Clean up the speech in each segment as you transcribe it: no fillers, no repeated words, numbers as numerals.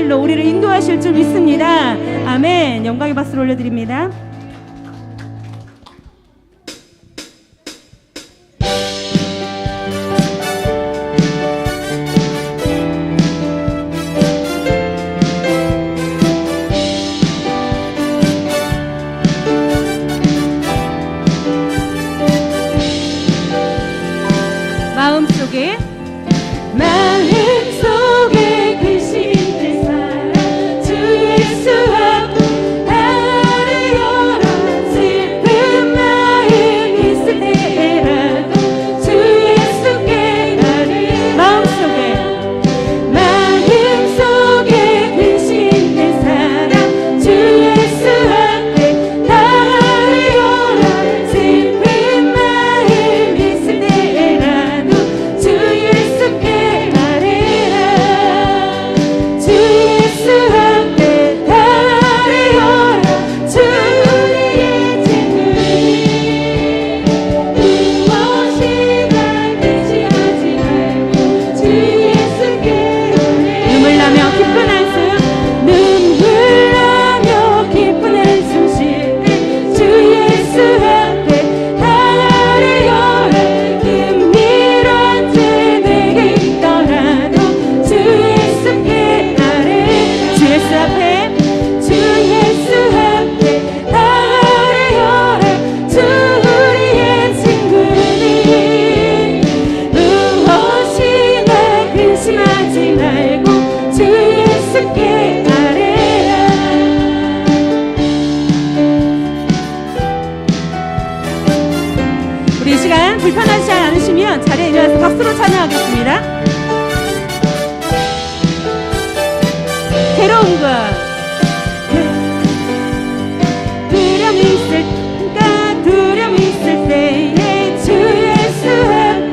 길로 우리를 인도하실 줄 믿습니다. 아멘. 영광의 박수를 올려드립니다. 마음속에 근심된 사랑 주 예수 앞에 나를 열어 슬픈 마음 있을 때라도 주 예수께 나를 마음속에 근심된 사랑 주 예수 앞에 나를 열어 슬픈 마음 있을 때라도 주 예수께 말해라. 주 예수 앞에 나를 열어 주 우리의 친구니 무엇이나 근심하지 말고 주 예수께 말해. 눈물 나며 기쁜 한숨 쉴 때 주 예수 앞에 나를 열어 금밀한 죄 내게 있더라도 주 예수께 말해. 주 예수 앞에 나를 열어 주 우리의 친구니 무엇이나 근심하지 말고 주 예수께 말해라. 우리 이 시간 불편하지 않으시면 자리에 일어나서 박수로 찬양하겠습니다. 괴로움과 두려움이 있을 때에 주 예수 앞에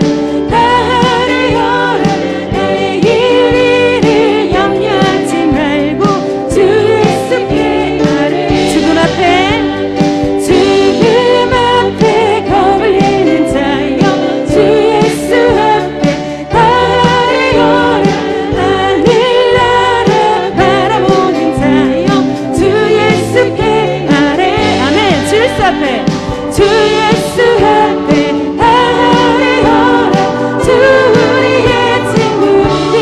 나를 열어 나의 일을 염려하지 말고 주 예수께 말해. 죽음 앞에 겁을 내는 자여 주 예수 앞에 나를 열어 하늘나라 바라보는 자여 주 예수께 말해. 아멘. 주 예수 앞에 나를 열어 주 우리의 친구니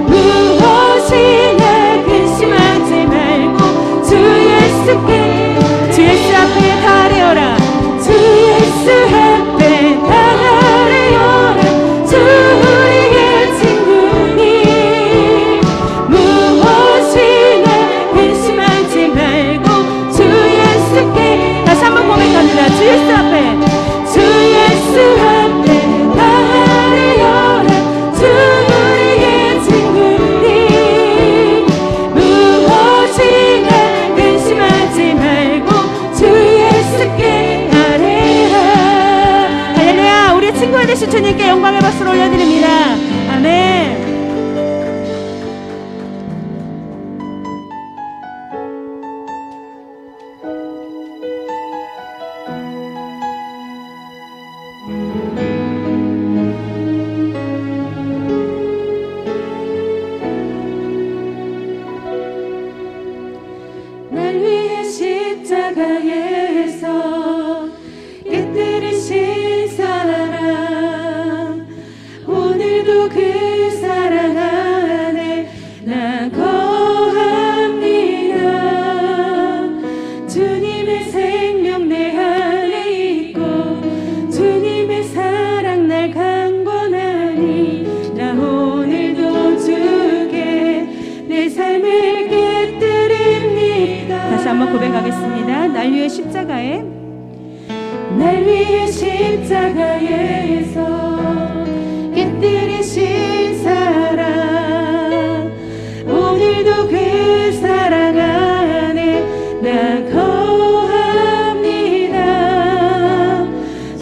무엇이나 근심하지 말고 주 예수 앞에 나를 열어 주 예수 앞에 나를 열어 주 우리의 친구니 무엇이나 근심하지 말고 주 예수께. 다시 한번 고백합니다. 주 예수 앞에 나를 열어 주 우리의 친구니 무엇이나 근심하지 말고 주 예수께 말해라. 할렐루야. 우리 친구가 되신 주님께 영광의 박수를 올려드립니다. 아멘. 날 위해 십자가에서 깨뜨리신 사랑 오늘도 그 사랑 안에 나 거합니다. 주님의 생명 내 안에 있고 주님의 사랑 날 강권하니 나 오늘도 주께 내 삶을 깨뜨립니다. 다시 한번 고백하겠습니다. 날 위해 십자가에서 깨뜨리신 사랑 오늘도 그 사랑 안에 나 거합니다.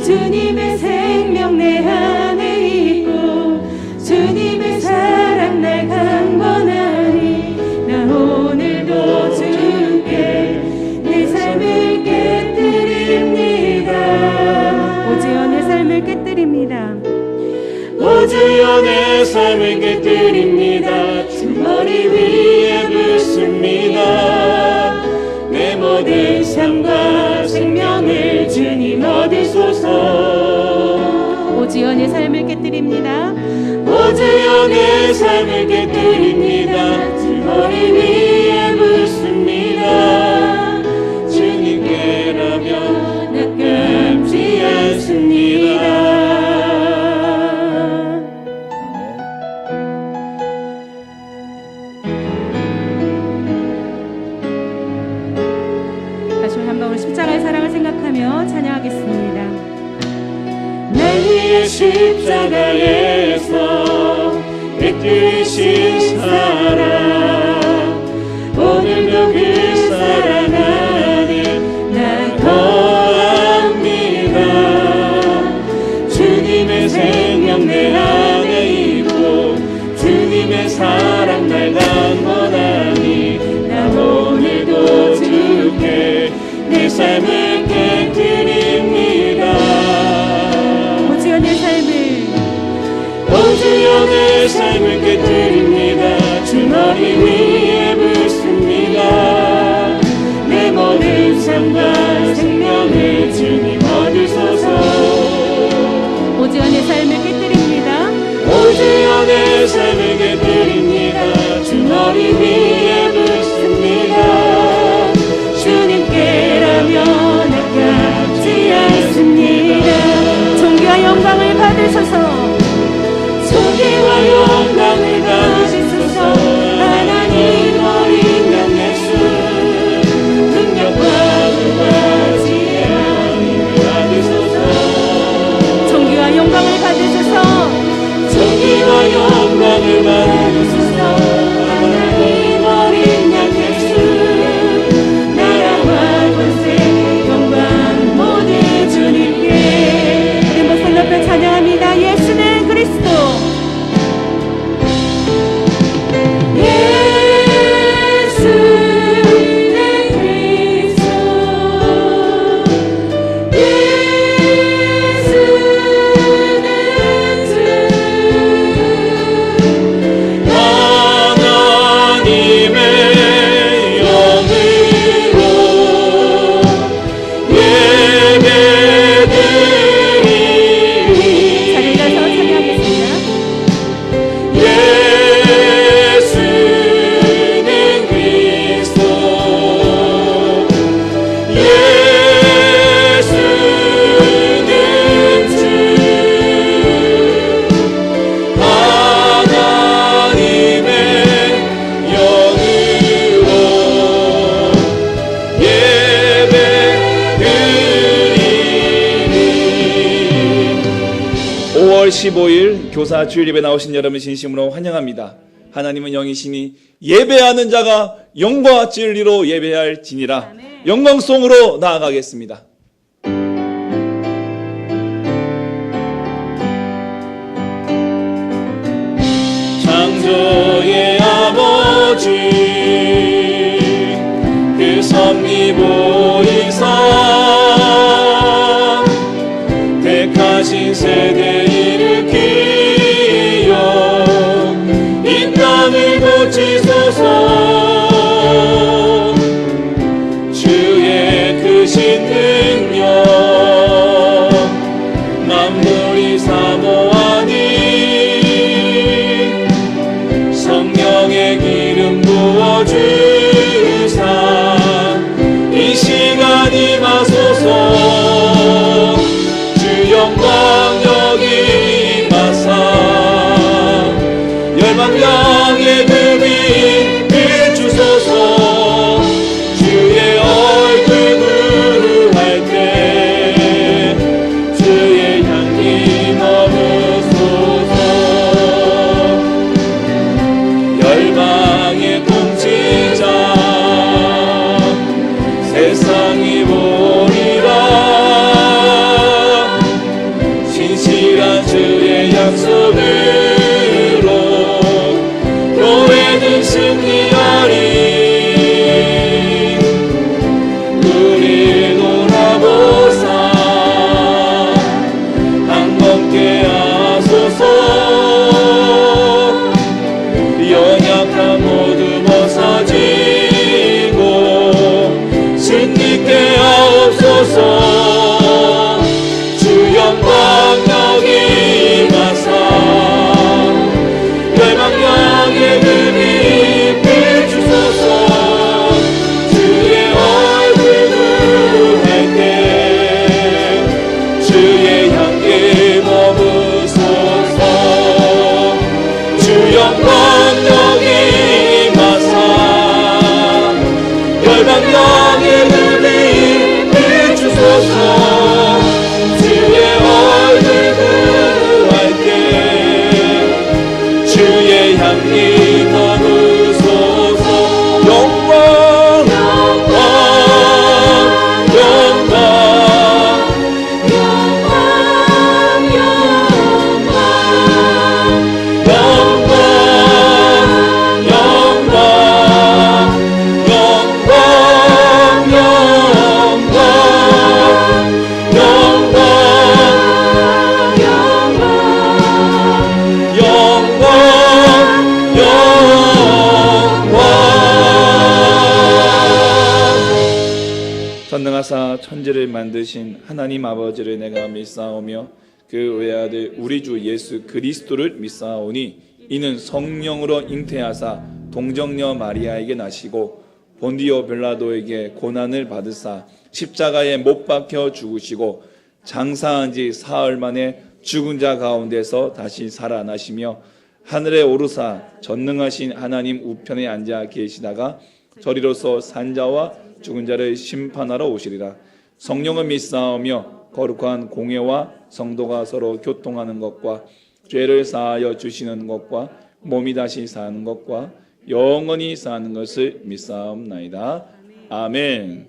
주님의 생명 내 안에 있고 주님의 사랑 날 강권하니 나 오늘도 주께 내 삶을 깨뜨립니다. 오주여 내 삶을 깨뜨립니다. 오주여 내 삶을 깨뜨립니다. 주 머리 머리 위에 붓습니다. 내 모든 삶과 생명을 주님 얻으소서. 오주여 내 삶을 깨뜨립니다. 오주여 내 삶을 깨뜨립니다. 주 머리 위에 붓습니다. 주님께라면 아깝지 않습니다. 다시 한번 우리 십자가의 사랑을 생각하며 찬양하겠습니다. 날 위해 십자가에서 베푸신 사랑, 오늘도 그 사랑 안에 나 거합니다. 주님의 생명 내 안에 있고 주님의 사랑 날 강건하니 나 오늘도 주께 내 삶을 깨뜨립니다. 오주여 내 삶을 깨뜨립니다. 주 머리 위에 붓습니다. 내 모든 삶과 생명을 주님 얻으소서. 오주여 내 삶을 깨뜨립니다. 오주여 내 삶을 깨뜨립니다. 주 머리 위에 붓습니다. 주님께라면 아깝지 않습니다. 존귀와 영광을 받으소서. 존귀와 영광을 받으소서. 하나님 어린 양 예수 능력과 부와 지혜와 힘을 받으소서. 존귀와 영광을 받으소서. 존귀와 영광을 받으소서. 하나님 어린 양 예수 나라와 권세 영광 모두 주님께. 우리 목소리 높여 찬양합니다. 예수는 그리스도. 교사 주일예배 나오신 여러분 진심으로 환영합니다. 하나님은 영이시니 예배하는 자가 영과 진리로 예배할지니라. 영광송으로 나아가겠습니다. 창조의 아버지 그 섭리 보이사 택하신 세대 일으키며 이 땅을 고치소서. 주의 크신 능력 만물이 사모하니 성령의 기름 부어주사 이 시간 임하소서. 주 영광 여기 임하사 열방명의 그 빛을 주소서. 주의 얼굴 구할 때 주의 향기 머무소서. 열방의 통치자 세상이 보리라. 신실한 주의 약속으로 교회는 승리하리. 우리 돌아보사 항복케 하소서. 연약한 전능하사 천지를 만드신 하나님 아버지를 내가 믿사오며 그 외아들 우리 주 예수 그리스도를 믿사오니 이는 성령으로 잉태하사 동정녀 마리아에게 나시고 본디오 빌라도에게 고난을 받으사 십자가에 못 박혀 죽으시고 장사한 지 사흘 만에 죽은 자 가운데서 다시 살아나시며 하늘에 오르사 전능하신 하나님 우편에 앉아 계시다가 저리로서 산자와 죽은 자를 심판하러 오시리라. 성령을 믿사오며 거룩한 공예와 성도가 서로 교통하는 것과 죄를 사하여 주시는 것과 몸이 다시 사는 것과 영원히 사는 것을 믿사옵나이다. 아멘.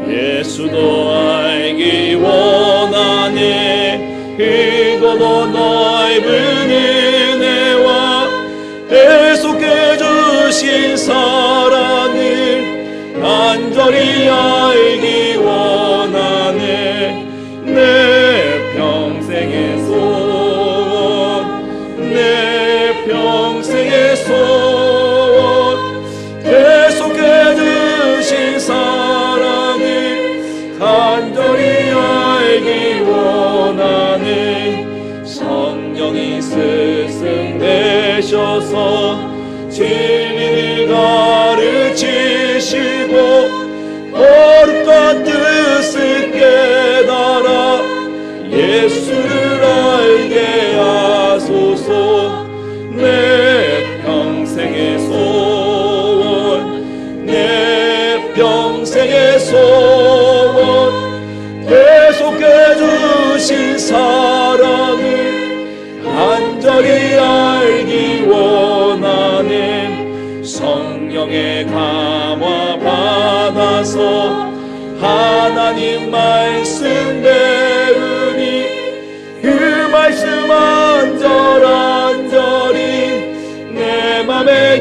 예수도 알기 원하네. 크고도 넓은 은혜와 계속해 주신 사랑을 간절히 알기 원하네. 내 평생의 소원, 내 평생의 소원, 계속해 주신 사랑을 간절히 알기 원하네. 성령이 스승되셔서 진리를 가르치시고 거룩한 뜻을 깨달아 예수를 알게 하소서. 내 평생의 소원, 내 평생의 소원, 계속해 주신 사랑을 간절히 알기 원하네. 성령의 감화 받아서 하나님 말씀 배우니 그 말씀 한절한절이 내 맘에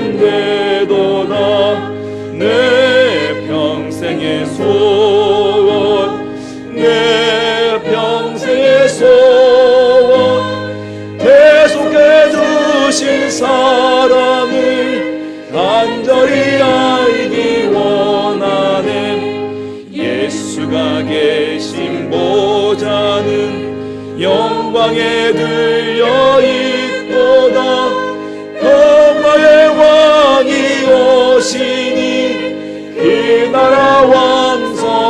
교훈되도다. 내 평생의 소원, 내 평생의 소원, 계속해 주신 사랑을 간절히 알기 원하네. 예수가 계신 보좌는 영광에 들려 있도다. 평화의 왕이 오시니 그 나라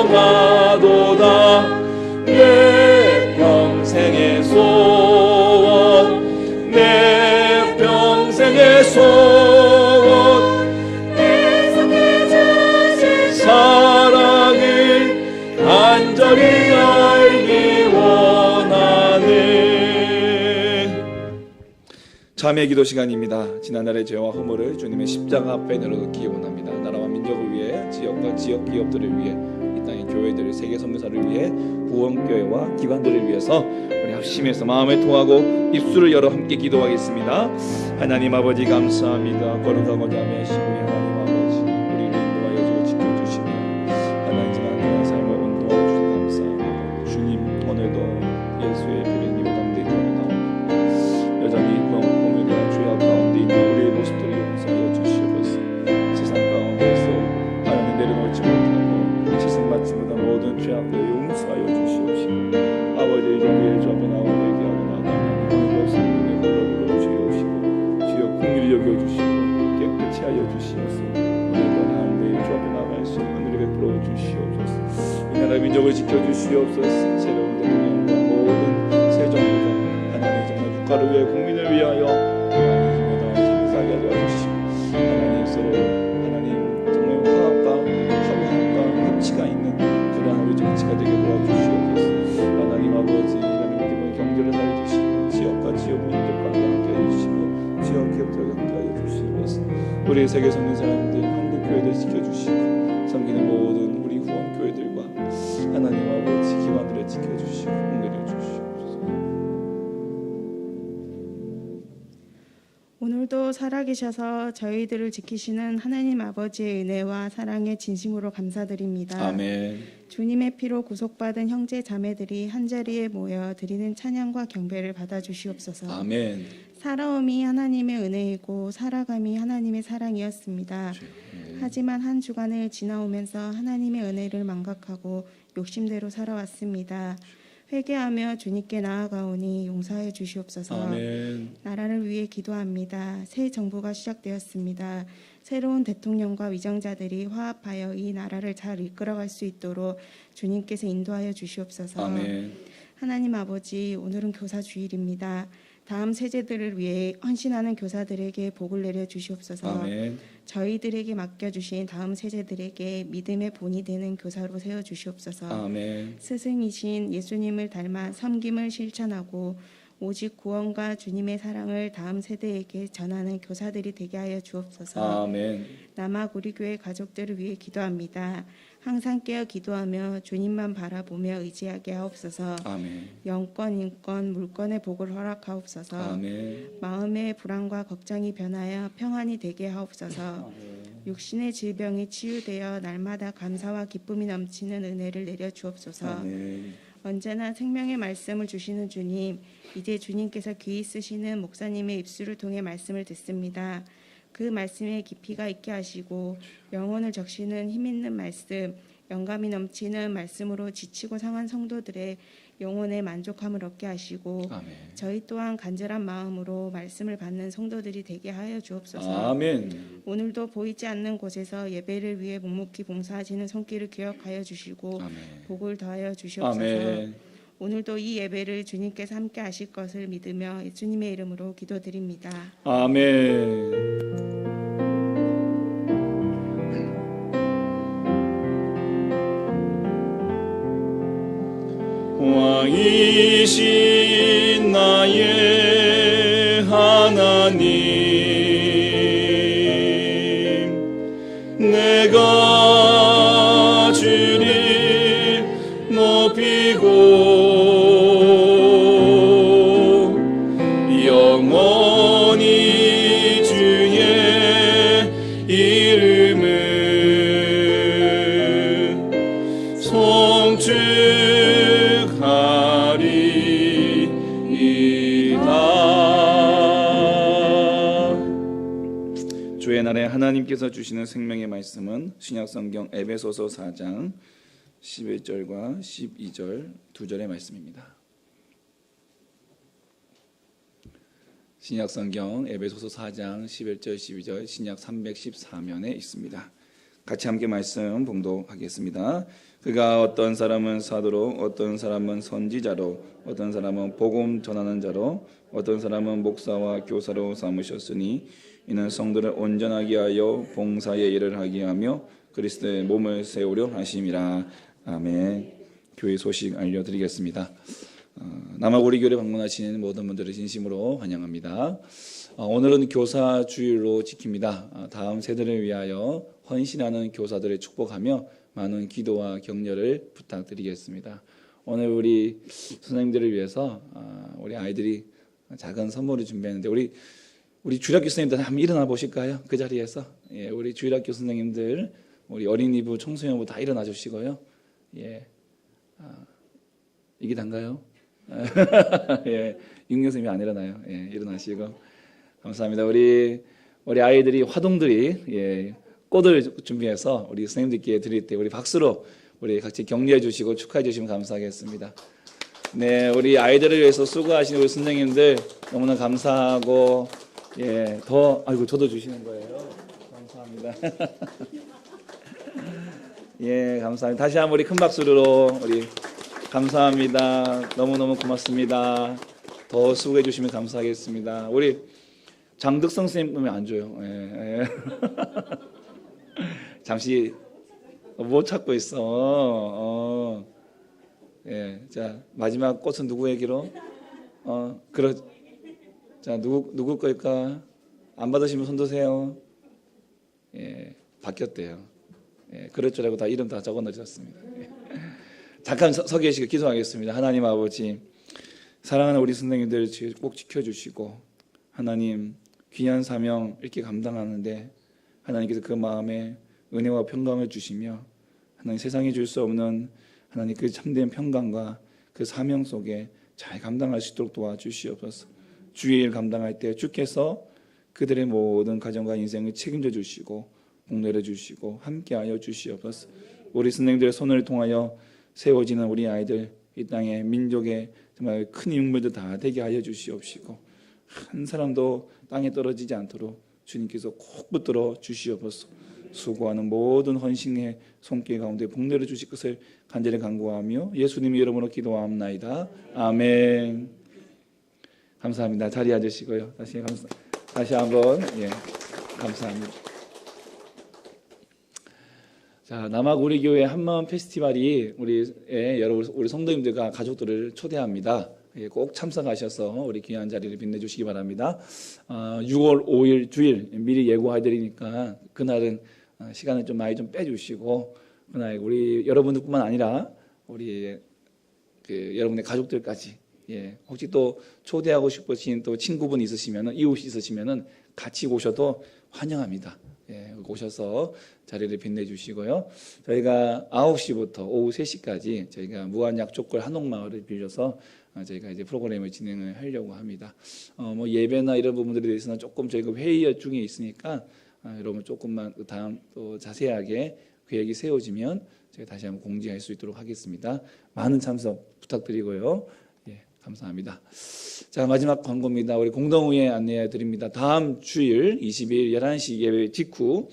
왕성하도다. 내 평생의 소원, 내 평생의 소원, 계속해 주신 사랑을 간절히 알기 원하네. 참회 기도 시간입니다. 지난날의 죄와 허물을 주님의 십자가 앞에 내려놓기 원합니다. 나라와 민족을 위해, 지역과 지역 기업들을 위해, 이 땅의 교회들, 세계 선교사를 위해, 후원교회와 기관들을 위해서 우리 합심해서 마음을 통하고 입술을 열어 함께 기도하겠습니다. 하나님 아버지 감사합니다. 거룩하고자 하신 우리 하나님 아버지, 우리를 인도하여 주고 지켜주시며 하나님 지난 삶을 온도하여 주셔서 감사합니다. 주님 오늘도 예수의 피를 입어 담대히 나옵니다. 여전히 공유가 죄악 가운데 있는 우리의 모습들을 용서하여 주시옵소서. 세상 가운데서 하나님 내려놓지 못하고 지승받지 못한 모든 죄악들 용서하여 주시옵시고 아버지 이제 주 앞에 나와 회개하고 나가면 오늘 말씀을 불러 주시옵시고 주여 긍휼히 여겨주시고 깨끗이 하여 주시옵소서. 오늘도 하나님의 주 앞에 나갈 수 있는 은혜를 베풀어 주시옵소서. 이 나라 민족을 지켜주시옵소서. 새로운 대통령과 모든 새 정부가 하나님 정말 국가를 위해 국민을 위하여 하나님 힘을 다하여 힘사게 하여 주시고 하나님 서로 하나님 정말 화합과 화목과 합치가 있는 그러한 우리 정치가 되게 도와주시옵소서. 하나님 아버지 하나님 기본 경제를 살려주시고 지역과 지역 민족과 함께 해주시고 지역 기업들과 함께 하여 주시옵소서. 우리 세계 섬긴 사람들 한국 교회들 지켜주시고 섬기는 모든 우리 후원 교회들과 하나님 아버지 기관들을 지켜주시고 공개해 주시옵소서. 오늘도 오늘도 살아계셔서 저희들을 지키시는 하나님 아버지의 은혜와 사랑에 진심으로 감사드립니다. 아멘. 주님의 피로 구속받은 형제 자매들이 한자리에 모여 드리는 찬양과 경배를 받아주시옵소서. 아멘. 살아옴이 하나님의 은혜이고 살아감이 하나님의 사랑이었습니다. 하지만 한 주간을 지나오면서 하나님의 은혜를 망각하고 욕심대로 살아왔습니다. 회개하며 주님께 나아가오니 용서해 주시옵소서. 아멘. 나라를 위해 기도합니다. 새 정부가 시작되었습니다. 새로운 대통령과 위정자들이 화합하여 이 나라를 잘 이끌어갈 수 있도록 주님께서 인도하여 주시옵소서. 아멘. 하나님 아버지, 오늘은 교사 주일입니다. 다음 세대들을 위해 헌신하는 교사들에게 복을 내려 주시옵소서. 아멘. 저희들에게 맡겨주신 다음 세대들에게 믿음의 본이 되는 교사로 세워주시옵소서. 아멘. 스승이신 예수님을 닮아 섬김을 실천하고 오직 구원과 주님의 사랑을 다음 세대에게 전하는 교사들이 되게 하여 주옵소서. 아멘. 남학 우리 교회 가족들을 위해 기도합니다. 항상 깨어 기도하며 주님만 바라보며 의지하게 하옵소서. 아멘. 영권, 인권, 물권의 복을 허락하옵소서. 아멘. 마음의 불안과 걱정이 변하여 평안이 되게 하옵소서. 육신의 질병이 치유되어 날마다 감사와 기쁨이 넘치는 은혜를 내려 주옵소서. 아멘. 언제나 생명의 말씀을 주시는 주님, 이제 주님께서 귀히 쓰시는 목사님의 입술을 통해 말씀을 듣습니다. 그 말씀에 깊이가 있게 하시고 영혼을 적시는 힘있는 말씀, 영감이 넘치는 말씀으로 지치고 상한 성도들의 영혼에 만족함을 얻게 하시고 아멘. 저희 또한 간절한 마음으로 말씀을 받는 성도들이 되게 하여 주옵소서. 아멘. 오늘도 보이지 않는 곳에서 예배를 위해 묵묵히 봉사하시는 손길을 기억하여 주시고 아멘. 복을 더하여 주시옵소서. 아멘. 오늘도 이 예배를 주님께서 함께 하실 것을 믿으며 예수님의 이름으로 기도드립니다. 아멘. 왕이신 나의 하나님, 내가 주를 높이고 영원히 주의 이름을 송축하리이다. 주의 날에 하나님께서 주시는 생명의 말씀은 신약성경 에베소서 4장 11절과 12절 두 절의 말씀입니다. 신약성경 에베소서 4장 11절 12절 신약 314면에 있습니다. 같이 함께 말씀 봉독하겠습니다. 그가 어떤 사람은 사도로, 어떤 사람은 선지자로, 어떤 사람은 복음 전하는 자로, 어떤 사람은 목사와 교사로 삼으셨으니 이는 성도를 온전하게 하여 봉사의 일을 하게 하며 그리스도의 몸을 세우려 하심이라. 아멘. 교회 소식 알려드리겠습니다. 남학 우리 교회 방문하신 모든 분들을 진심으로 환영합니다. 오늘은 교사 주일로 지킵니다. 다음 세대를 위하여 헌신하는 교사들을 축복하며 많은 기도와 격려를 부탁드리겠습니다. 오늘 우리 선생님들을 위해서 우리 아이들이 작은 선물을 준비했는데 우리 주일학교 선생님들 한번 일어나 보실까요? 그 자리에서 우리 주일학교 선생님들, 우리 어린이부, 청소년부 다 일어나 주시고요. 이게 단가요? 육녀 선생님이 안 일어나요. 일어나시고 감사합니다. 우리 아이들이 화동들이 꽃을 준비해서 우리 선생님들께 드릴 때 우리 박수로 우리 같이 격려해 주시고 축하해 주시면 감사하겠습니다. 네, 우리 아이들을 위해서 수고하신 우리 선생님들 너무나 감사하고 저도 주시는 거예요. 감사합니다. 감사합니다. 다시 한번 우리 큰 박수로 우리 감사합니다. 너무너무 고맙습니다. 더 수고해 주시면 감사하겠습니다. 우리 장득성 선생님 안 줘요. 잠시 못 찾고 있어. 자, 마지막 꽃은 누구에게로? 자, 누구 걸까? 안 받으시면 손 드세요. 바뀌었대요. 그럴 줄 알고 다 이름 다 적어 놓으셨습니다. 잠깐 서 계시고 기도하겠습니다. 하나님 아버지, 사랑하는 우리 선생님들 꼭 지켜주시고 하나님 귀한 사명 이렇게 감당하는데 하나님께서 그 마음에 은혜와 평강을 주시며 하나님 세상에 줄 수 없는 하나님 그 참된 평강과 그 사명 속에 잘 감당할 수 있도록 도와주시옵소서. 주의 일 감당할 때 주께서 그들의 모든 가정과 인생을 책임져 주시고 복내려 주시고 함께하여 주시옵소서. 우리 선생님들의 손을 통하여 세워지는 우리 아이들, 이 땅에 민족의 정말 큰 인물들 다 되게 하여 주시옵시고 한 사람도 땅에 떨어지지 않도록 주님께서 꼭 붙들어 주시옵소서. 수고하는 모든 헌신의 손길 가운데 복내려 주실 것을 간절히 간구하며 예수님의 이름으로 기도합나이다. 아멘. 감사합니다. 자리에 앉으시고요. 다시 한번 감사합니다. 자, 남학 우리 교회 한마음 페스티벌이 우리 성도님들과 가족들을 초대합니다. 꼭 참석하셔서 우리 귀한 자리를 빛내주시기 바랍니다. 6월 5일 주일 미리 예고해드리니까 그날은 시간을 좀 많이 좀 빼주시고 그날 우리 여러분들뿐만 아니라 우리 여러분의 가족들까지 혹시 또 초대하고 싶으신 또 친구분 있으시면은 이웃이 있으시면은 같이 오셔도 환영합니다. 오셔서 자리를 빛내주시고요. 저희가 9시부터 오후 3시까지 저희가 무한약족골 한옥마을을 빌려서 저희가 이제 프로그램을 진행을 하려고 합니다. 뭐 예배나 이런 부분들에 대해서는 조금 저희가 회의 중에 있으니까 여러분 조금만 다음 또 자세하게 계획이 세워지면 제가 다시 한번 공지할 수 있도록 하겠습니다. 많은 참석 부탁드리고요. 감사합니다. 자, 마지막 광고입니다. 우리 공동의회 안내해 드립니다. 다음 주일 22일 11시 예배 직후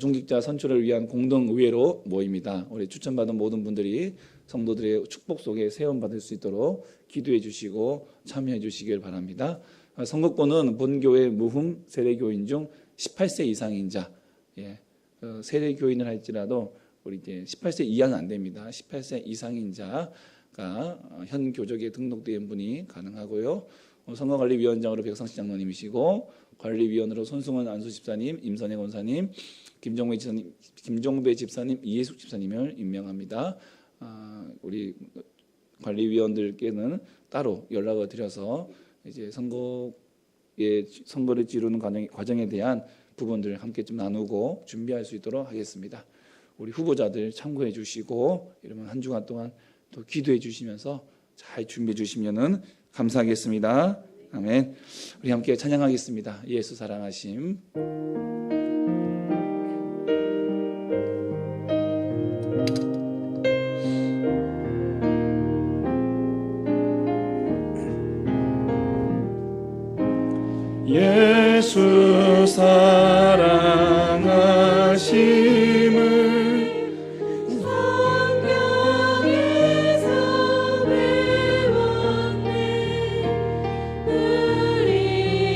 중직자 선출을 위한 공동의회로 모입니다. 우리 추천받은 모든 분들이 성도들의 축복 속에 세움받을 수 있도록 기도해 주시고 참여해 주시길 바랍니다. 선거권은 본교회 무흠 세례교인 중 18세 이상인 자, 세례교인을 할지라도 우리 이제 18세 이하는 안 됩니다. 18세 이상인 자가 현 교적에 등록된 분이 가능하고요. 선거관리위원장으로 백상식 장로님이시고 관리위원으로 손승원 안수집사님, 임선혜 권사님, 김종배 집사님, 이해숙 집사님을 임명합니다. 우리 관리위원들께는 따로 연락을 드려서 이제 선거를 치르는 과정에 대한 부분들을 함께 좀 나누고 준비할 수 있도록 하겠습니다. 우리 후보자들 참고해 주시고 이러면 한 주간 동안 또 기도해 주시면서 잘 준비해 주시면은 감사하겠습니다. 아멘. 우리 함께 찬양하겠습니다. 예수 사랑하심. 예수 사랑하심을 성경에서 배웠네.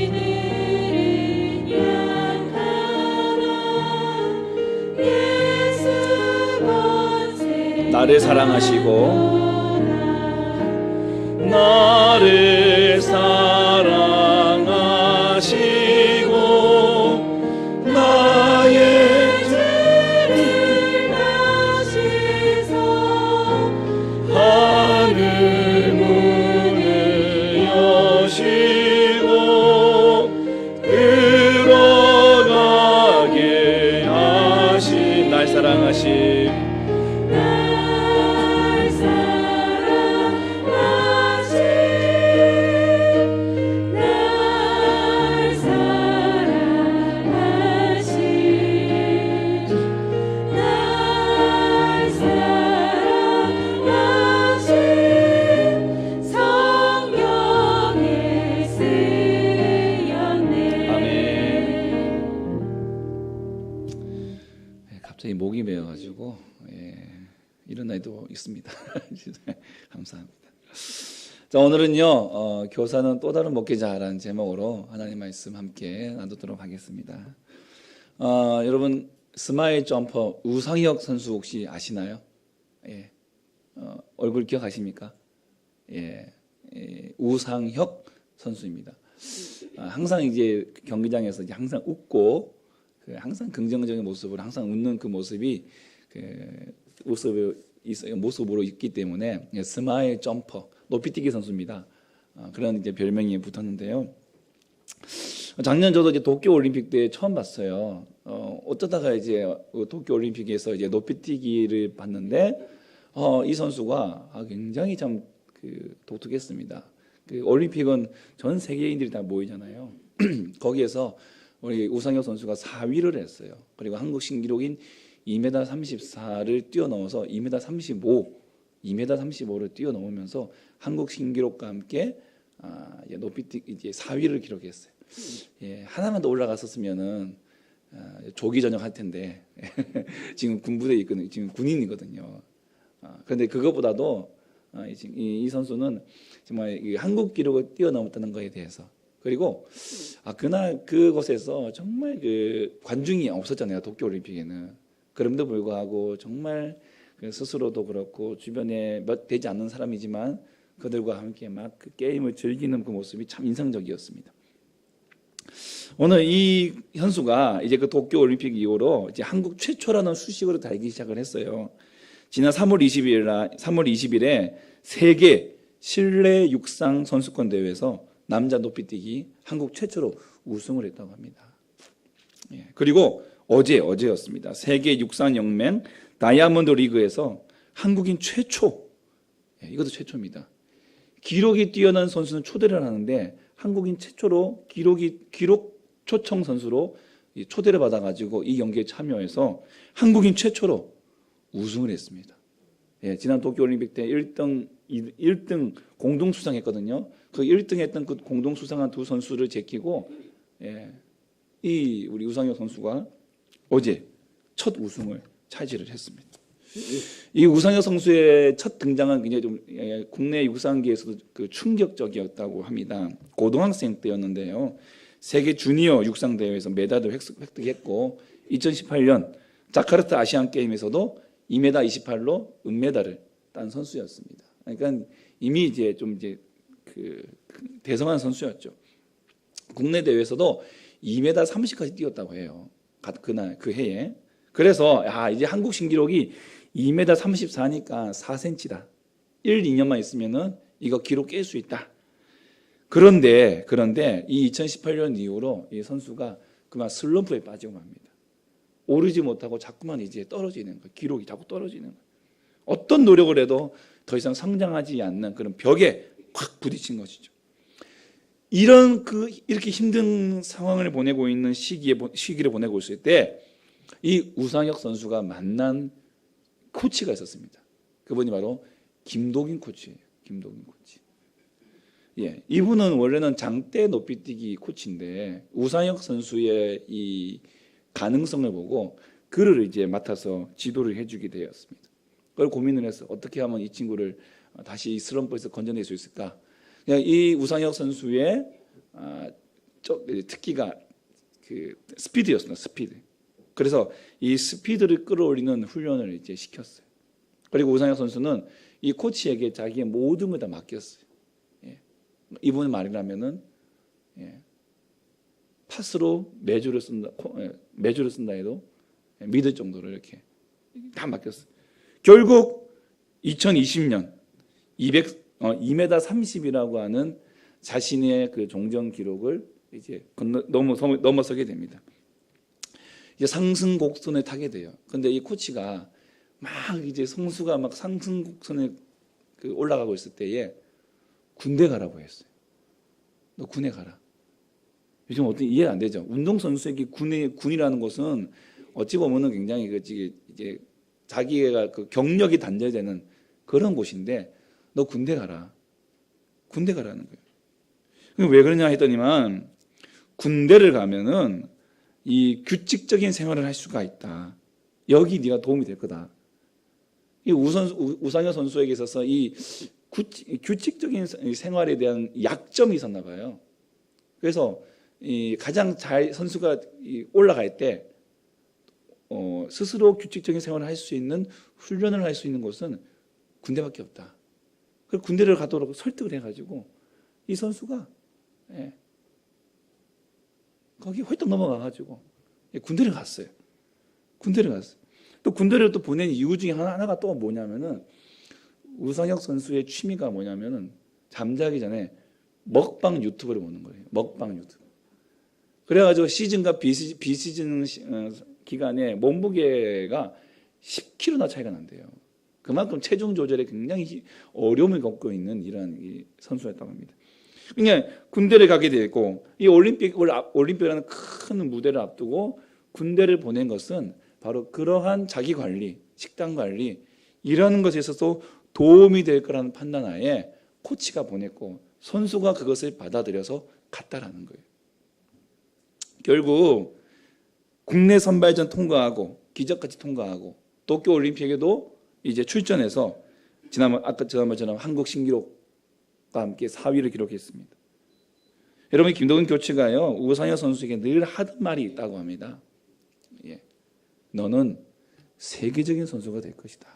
우리들은 약하나 예수 권세 나를 사랑하시고 나를 사랑하시고 나의 죄를 다시소 하늘 문을 여시고 들어가게 하신 날 사랑하신 날 사랑하신 날 사랑하신 날 사랑하신 성경에 쓰였네. 아멘. 갑자기 목이 메어가지고 이런 날도 있습니다. 감사합니다. 자, 오늘은요 교사는 또 다른 목회자라는 제목으로 하나님 말씀 함께 나누도록 하겠습니다. 여러분 스마일 점퍼 우상혁 선수 혹시 아시나요? 얼굴 기억하십니까? 우상혁 선수입니다. 항상 이제 경기장에서 이제 항상 웃고 항상 긍정적인 모습으로 항상 웃는 그 모습이 모습으로 있기 때문에 스마일 점퍼 높이뛰기 선수입니다. 그런 이제 별명이 붙었는데요. 작년 저도 이제 도쿄 올림픽 때 처음 봤어요. 어쩌다가 이제 도쿄 올림픽에서 이제 높이뛰기를 봤는데 이 선수가 굉장히 참 독특했습니다. 그 올림픽은 전 세계인들이 다 모이잖아요. 거기에서 우리 우상혁 선수가 4위를 했어요. 그리고 한국 신기록인 2m 34를 뛰어넘어서 2m 35를 뛰어넘으면서 한국 신기록과 함께 높이뛰기 이제 4위를 기록했어요. 예, 하나만 더 올라갔었으면은 조기 전역할 텐데 지금 군부대에 있거든요. 지금 군인이거든요. 그런데 그것보다도 이 선수는 정말 한국 기록을 뛰어넘었다는 것에 대해서, 그리고 그날 그곳에서 정말 그 관중이 없었잖아요. 도쿄올림픽에는. 그럼에도 불구하고 정말 스스로도 그렇고 주변에 몇 되지 않는 사람이지만 그들과 함께 막 그 게임을 즐기는 그 모습이 참 인상적이었습니다. 오늘 이 현수가 이제 그 도쿄 올림픽 이후로 이제 한국 최초라는 수식으로 달기 시작을 했어요. 지난 3월 20일에 세계 실내 육상 선수권 대회에서 남자 높이뛰기 한국 최초로 우승을 했다고 합니다. 예, 그리고 어제였습니다. 세계 육상 연맹 다이아몬드 리그에서 한국인 최초, 이것도 최초입니다. 기록이 뛰어난 선수는 초대를 하는데 한국인 최초로 기록 초청 선수로 초대를 받아가지고 이 경기에 참여해서 한국인 최초로 우승을 했습니다. 예, 지난 도쿄올림픽 때 1등 공동 수상했거든요. 그 1등 했던 그 공동 수상한 두 선수를 제끼고 이 우리 우상혁 선수가 어제 첫 우승을 차지를 했습니다. 이 우상혁 선수의 첫 등장은 굉장히 좀 국내 육상계에서도 그 충격적이었다고 합니다. 고등학생 때였는데요. 세계 주니어 육상 대회에서 메달을 획득했고 2018년 자카르타 아시안 게임에서도 2m 28로 은메달을 딴 선수였습니다. 그러니까 이미 이제 그 대성한 선수였죠. 국내 대회에서도 2m 30까지 뛰었다고 해요. 그날 그 해에. 그래서 이제 한국 신기록이 2m 34니까 4cm다. 1, 2년만 있으면은 이거 기록 깰 수 있다. 그런데 이 2018년 이후로 이 선수가 그만 슬럼프에 빠지고 맙니다. 오르지 못하고 자꾸만 이제 떨어지는 거예요. 기록이 자꾸 떨어지는 거예요. 어떤 노력을 해도 더 이상 성장하지 않는 그런 벽에 확 부딪힌 것이죠. 이렇게 힘든 상황을 보내고 있는 시기를 보내고 있을 때 이 우상혁 선수가 만난 코치가 있었습니다. 그분이 바로 김도균 코치예요. 김도균 코치. 예, 이분은 원래는 장대 높이뛰기 코치인데 우상혁 선수의 이 가능성을 보고 그를 이제 맡아서 지도를 해주게 되었습니다. 그걸 고민을 해서 어떻게 하면 이 친구를 다시 슬럼프에서 건져낼 수 있을까? 이 우상혁 선수의 특기가 그 스피드였습니다. 스피드. 그래서 이 스피드를 끌어올리는 훈련을 이제 시켰어요. 그리고 우상혁 선수는 이 코치에게 자기의 모든 걸 다 맡겼어요. 예. 이분의 말이라면은 파스로 매주를 쓴다 해도 믿을 정도로 이렇게 다 맡겼어요. 결국 2020년 2m 30이라고 하는 자신의 그 종전 기록을 이제 넘어서게 됩니다. 이제 상승곡선에 타게 돼요. 근데 이 코치가 막 이제 선수가 막 상승곡선에 올라가고 있을 때에 군대 가라고 했어요. 너 군에 가라. 요즘 어떻게 이해가 안 되죠? 운동선수에게 군이라는 것은 어찌 보면은 굉장히 이제 자기가 그 경력이 단절되는 그런 곳인데 너 군대 가라. 군대 가라는 거예요. 왜 그러냐 했더니만 군대를 가면은 이 규칙적인 생활을 할 수가 있다. 여기 네가 도움이 될 거다. 이 우상혁 선수에게 있어서 이 규칙적인 생활에 대한 약점이 있었나 봐요. 그래서 가장 잘 선수가 올라갈 때 스스로 규칙적인 생활을 할 수 있는 훈련을 할 수 있는 곳은 군대밖에 없다. 그래서 군대를 가도록 설득을 해가지고 이 선수가 거기 훌쩍 넘어가가지고 군대를 갔어요. 또 군대를 또 보낸 이유 중에 하나가 또 뭐냐면은 우상혁 선수의 취미가 뭐냐면은 잠자기 전에 먹방 유튜브를 보는 거예요. 먹방 유튜브. 그래가지고 시즌과 비시즌 기간에 몸무게가 10kg나 차이가 난대요. 그만큼 체중 조절에 굉장히 어려움을 겪고 있는 이런 이 선수였다고 합니다. 그러니까 군대를 가게 되고 이 올림픽이라는 큰 무대를 앞두고 군대를 보낸 것은 바로 그러한 자기 관리, 식단 관리 이런 것에 있어서 도움이 될 거라는 판단하에 코치가 보냈고 선수가 그것을 받아들여서 갔다라는 거예요. 결국 국내 선발전 통과하고 기적같이 통과하고 도쿄 올림픽에도 이제 출전해서 지난번처럼 한국 신기록과 함께 4위를 기록했습니다. 여러분 김도근 코치가요 우상혁 선수에게 늘 하던 말이 있다고 합니다. 예. 너는 세계적인 선수가 될 것이다.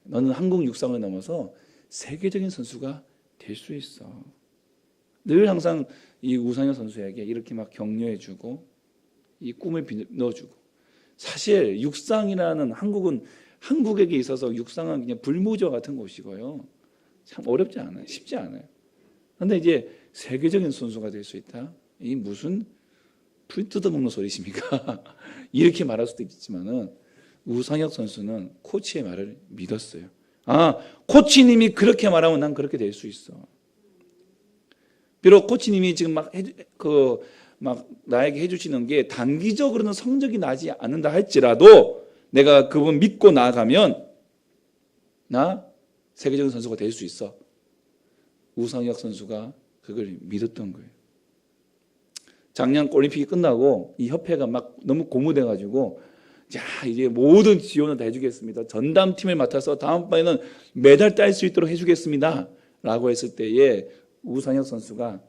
너는 한국 육상을 넘어서 세계적인 선수가 될 수 있어. 늘 항상 이 우상혁 선수에게 이렇게 막 격려해주고 이 꿈을 넣어주고 사실 육상이라는 한국에게 있어서 육상은 그냥 불모지와 같은 곳이고요. 참 어렵지 않아요. 쉽지 않아요. 그런데 이제 세계적인 선수가 될 수 있다. 이 무슨 풀 뜯어먹는 소리십니까? 이렇게 말할 수도 있지만은 우상혁 선수는 코치의 말을 믿었어요. 아, 코치님이 그렇게 말하면 난 그렇게 될 수 있어. 비록 코치님이 지금 막 나에게 해주시는 게 단기적으로는 성적이 나지 않는다 할지라도 내가 그분 믿고 나아가면 나 세계적인 선수가 될 수 있어. 우상혁 선수가 그걸 믿었던 거예요. 작년 올림픽이 끝나고 이 협회가 막 너무 고무돼가지고 자 이제 모든 지원을 다 해주겠습니다. 전담팀을 맡아서 다음번에는 메달 딸 수 있도록 해주겠습니다. 라고 했을 때에 우상혁 선수가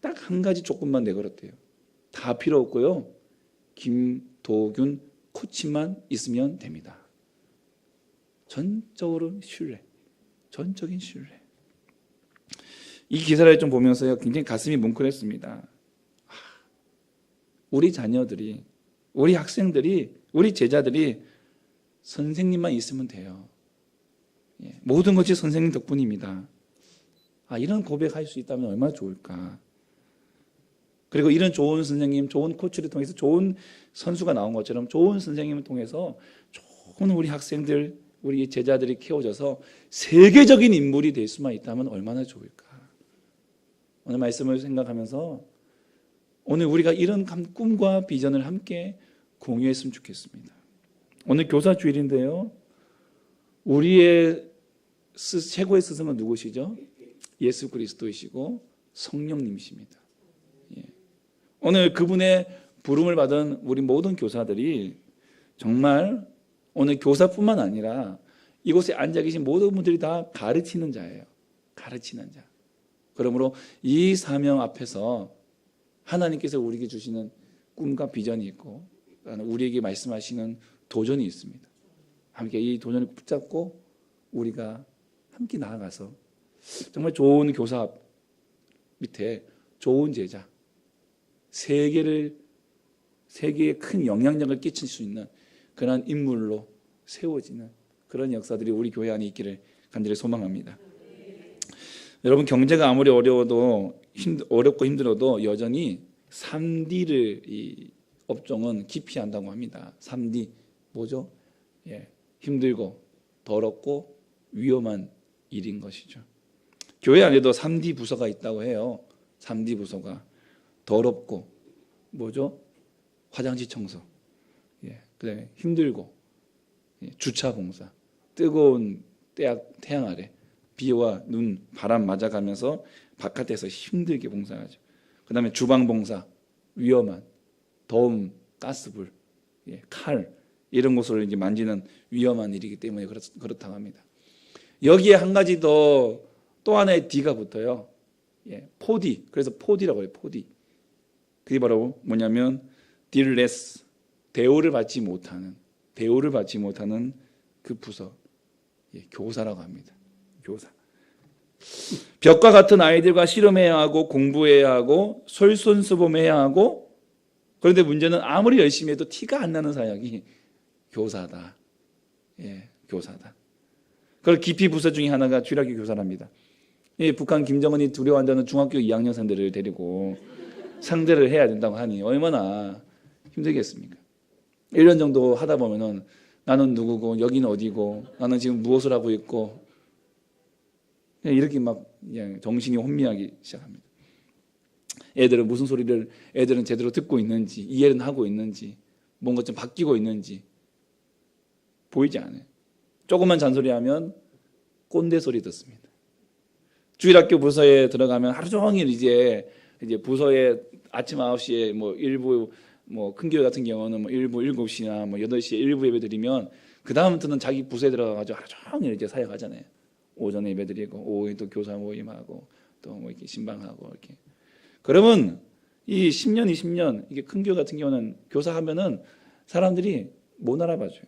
딱 한 가지 조건만 내걸었대요. 다 필요 없고요. 김도균 코치만 있으면 됩니다. 전적으로 신뢰. 전적인 신뢰. 이 기사를 좀 보면서요. 굉장히 가슴이 뭉클했습니다. 우리 자녀들이, 우리 학생들이, 우리 제자들이 선생님만 있으면 돼요. 모든 것이 선생님 덕분입니다. 이런 고백할 수 있다면 얼마나 좋을까. 그리고 이런 좋은 선생님, 좋은 코치를 통해서 좋은 선수가 나온 것처럼 좋은 선생님을 통해서 좋은 우리 학생들, 우리 제자들이 키워져서 세계적인 인물이 될 수만 있다면 얼마나 좋을까. 오늘 말씀을 생각하면서 오늘 우리가 이런 꿈과 비전을 함께 공유했으면 좋겠습니다. 오늘 교사 주일인데요. 우리의 최고의 스승은 누구시죠? 예수 그리스도이시고 성령님이십니다. 오늘 그분의 부름을 받은 우리 모든 교사들이 정말 오늘 교사뿐만 아니라 이곳에 앉아 계신 모든 분들이 다 가르치는 자예요. 가르치는 자. 그러므로 이 사명 앞에서 하나님께서 우리에게 주시는 꿈과 비전이 있고 우리에게 말씀하시는 도전이 있습니다. 함께 이 도전을 붙잡고 우리가 함께 나아가서 정말 좋은 교사 밑에 좋은 제자, 세계에 큰 영향력을 끼칠 수 있는 그런 인물로 세워지는 그런 역사들이 우리 교회 안에 있기를 간절히 소망합니다. 여러분 경제가 아무리 어렵고 힘들어도 여전히 3D를 이 업종은 기피한다고 합니다. 3D 뭐죠? 힘들고 더럽고 위험한 일인 것이죠. 교회 안에도 3D 부서가 있다고 해요. 3D 부서가 더럽고 뭐죠? 화장실 청소, 그다음에 힘들고 주차 봉사, 뜨거운 태양 아래 비와 눈, 바람 맞아가면서 바깥에서 힘들게 봉사하죠. 그다음에 주방 봉사, 위험한 더움, 가스불, 칼 이런 것을 이제 만지는 위험한 일이기 때문에 그렇다고 합니다. 여기에 한 가지 또 하나의 D가 붙어요. 4D. 그래서 4D라고 해요. 4D. 그게 바로 뭐냐면 딜레스, 대우를 받지 못하는 그 부서, 교사라고 합니다. 교사. 벽과 같은 아이들과 씨름해야 하고 공부해야 하고 솔선수범해야 하고 그런데 문제는 아무리 열심히 해도 티가 안 나는 사역이 교사다. 교사다. 그걸 깊이 부서 중에 하나가 주일학교 교사랍니다. 북한 김정은이 두려워한다는 중학교 2학년생들을 데리고 상대를 해야 된다고 하니 얼마나 힘들겠습니까? 1년 정도 하다 보면은 나는 누구고 여기는 어디고 나는 지금 무엇을 하고 있고 이렇게 막 그냥 정신이 혼미하기 시작합니다. 애들은 무슨 소리를 애들은 제대로 듣고 있는지 이해는 하고 있는지 뭔가 좀 바뀌고 있는지 보이지 않아요. 조금만 잔소리하면 꼰대 소리 듣습니다. 주일학교 부서에 들어가면 하루 종일 이제 부서에 아침 9시에 뭐 일부 뭐 큰 교회 같은 경우는 뭐 일부 7시나 뭐 8시에 일부 예배 드리면 그 다음부터는 자기 부서에 들어가가지고 하루 종일 이제 사역하잖아요. 오전에 예배 드리고 오후에 또 교사 모임하고 또 뭐 이렇게 신방하고 이렇게. 그러면 이 10년, 20년 이게 큰 교회 같은 경우는 교사하면은 사람들이 못 알아봐줘요.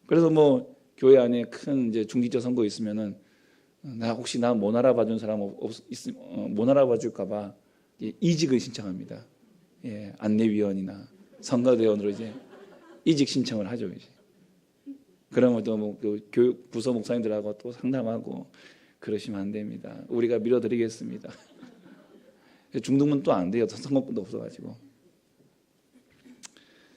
그래서 뭐 교회 안에 큰 이제 중직자 선거 있으면은 나 혹시 나 못 알아봐준 사람 못 알아봐줄까봐 이직을 신청합니다. 예, 안내위원이나 선거대원으로 이제 이직 신청을 하죠. 이제. 그러면 또 뭐 그 교육 부서 목사님들하고 또 상담하고 그러시면 안 됩니다. 우리가 밀어드리겠습니다. 중등은 또 안 돼요. 선거권도 없어가지고.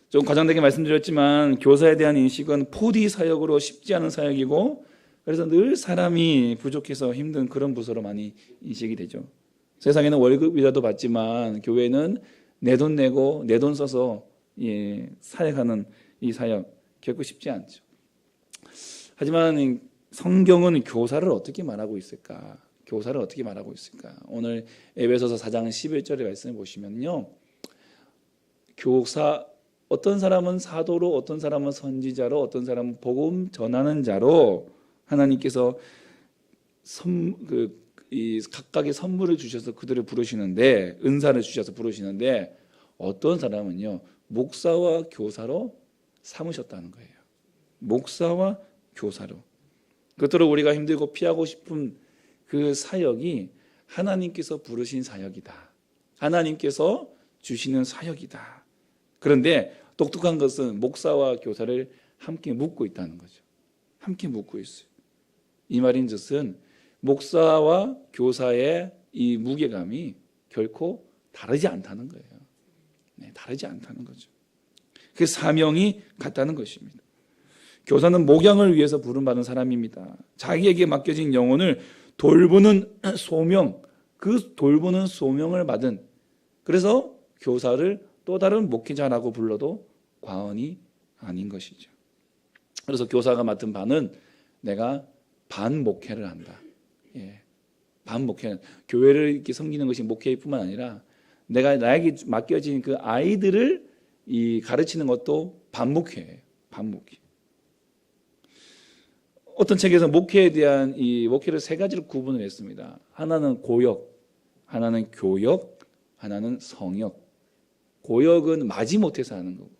좀 과장되게 말씀드렸지만 교사에 대한 인식은 포디 사역으로 쉽지 않은 사역이고 그래서 늘 사람이 부족해서 힘든 그런 부서로 많이 인식이 되죠. 세상에는 월급이라도 받지만 교회는 내 돈 내고 내 돈 써서 사역하는 이 사역 결코 쉽지 않죠. 하지만 성경은 교사를 어떻게 말하고 있을까? 교사를 어떻게 말하고 있을까? 오늘 에베소서 4장 11절의 말씀을 보시면요. 교사 어떤 사람은 사도로 어떤 사람은 선지자로 어떤 사람은 복음 전하는 자로 하나님께서 각각의 선물을 주셔서 그들을 부르시는데 은사를 주셔서 부르시는데 어떤 사람은요 목사와 교사로 삼으셨다는 거예요. 목사와 교사로. 그토록 우리가 힘들고 피하고 싶은 그 사역이 하나님께서 부르신 사역이다. 하나님께서 주시는 사역이다. 그런데 똑똑한 것은 목사와 교사를 함께 묶고 있다는 거죠. 함께 묶고 있어요. 이 말인즉슨 목사와 교사의 이 무게감이 결코 다르지 않다는 거예요. 네, 다르지 않다는 거죠. 그 사명이 같다는 것입니다. 교사는 목양을 위해서 부름받은 사람입니다. 자기에게 맡겨진 영혼을 돌보는 소명, 그 돌보는 소명을 받은 그래서 교사를 또 다른 목회자라고 불러도 과언이 아닌 것이죠. 그래서 교사가 맡은 바는 내가 반목회를 한다. 예, 반목회. 교회를 이렇게 섬기는 것이 목회뿐만 아니라 내가 나에게 맡겨진 그 아이들을 가르치는 것도 반목회예요. 반목회. 어떤 책에서 목회에 대한 이 목회를 세 가지로 구분을 했습니다. 하나는 고역, 하나는 교역, 하나는 성역. 고역은 마지못해서 하는 거고,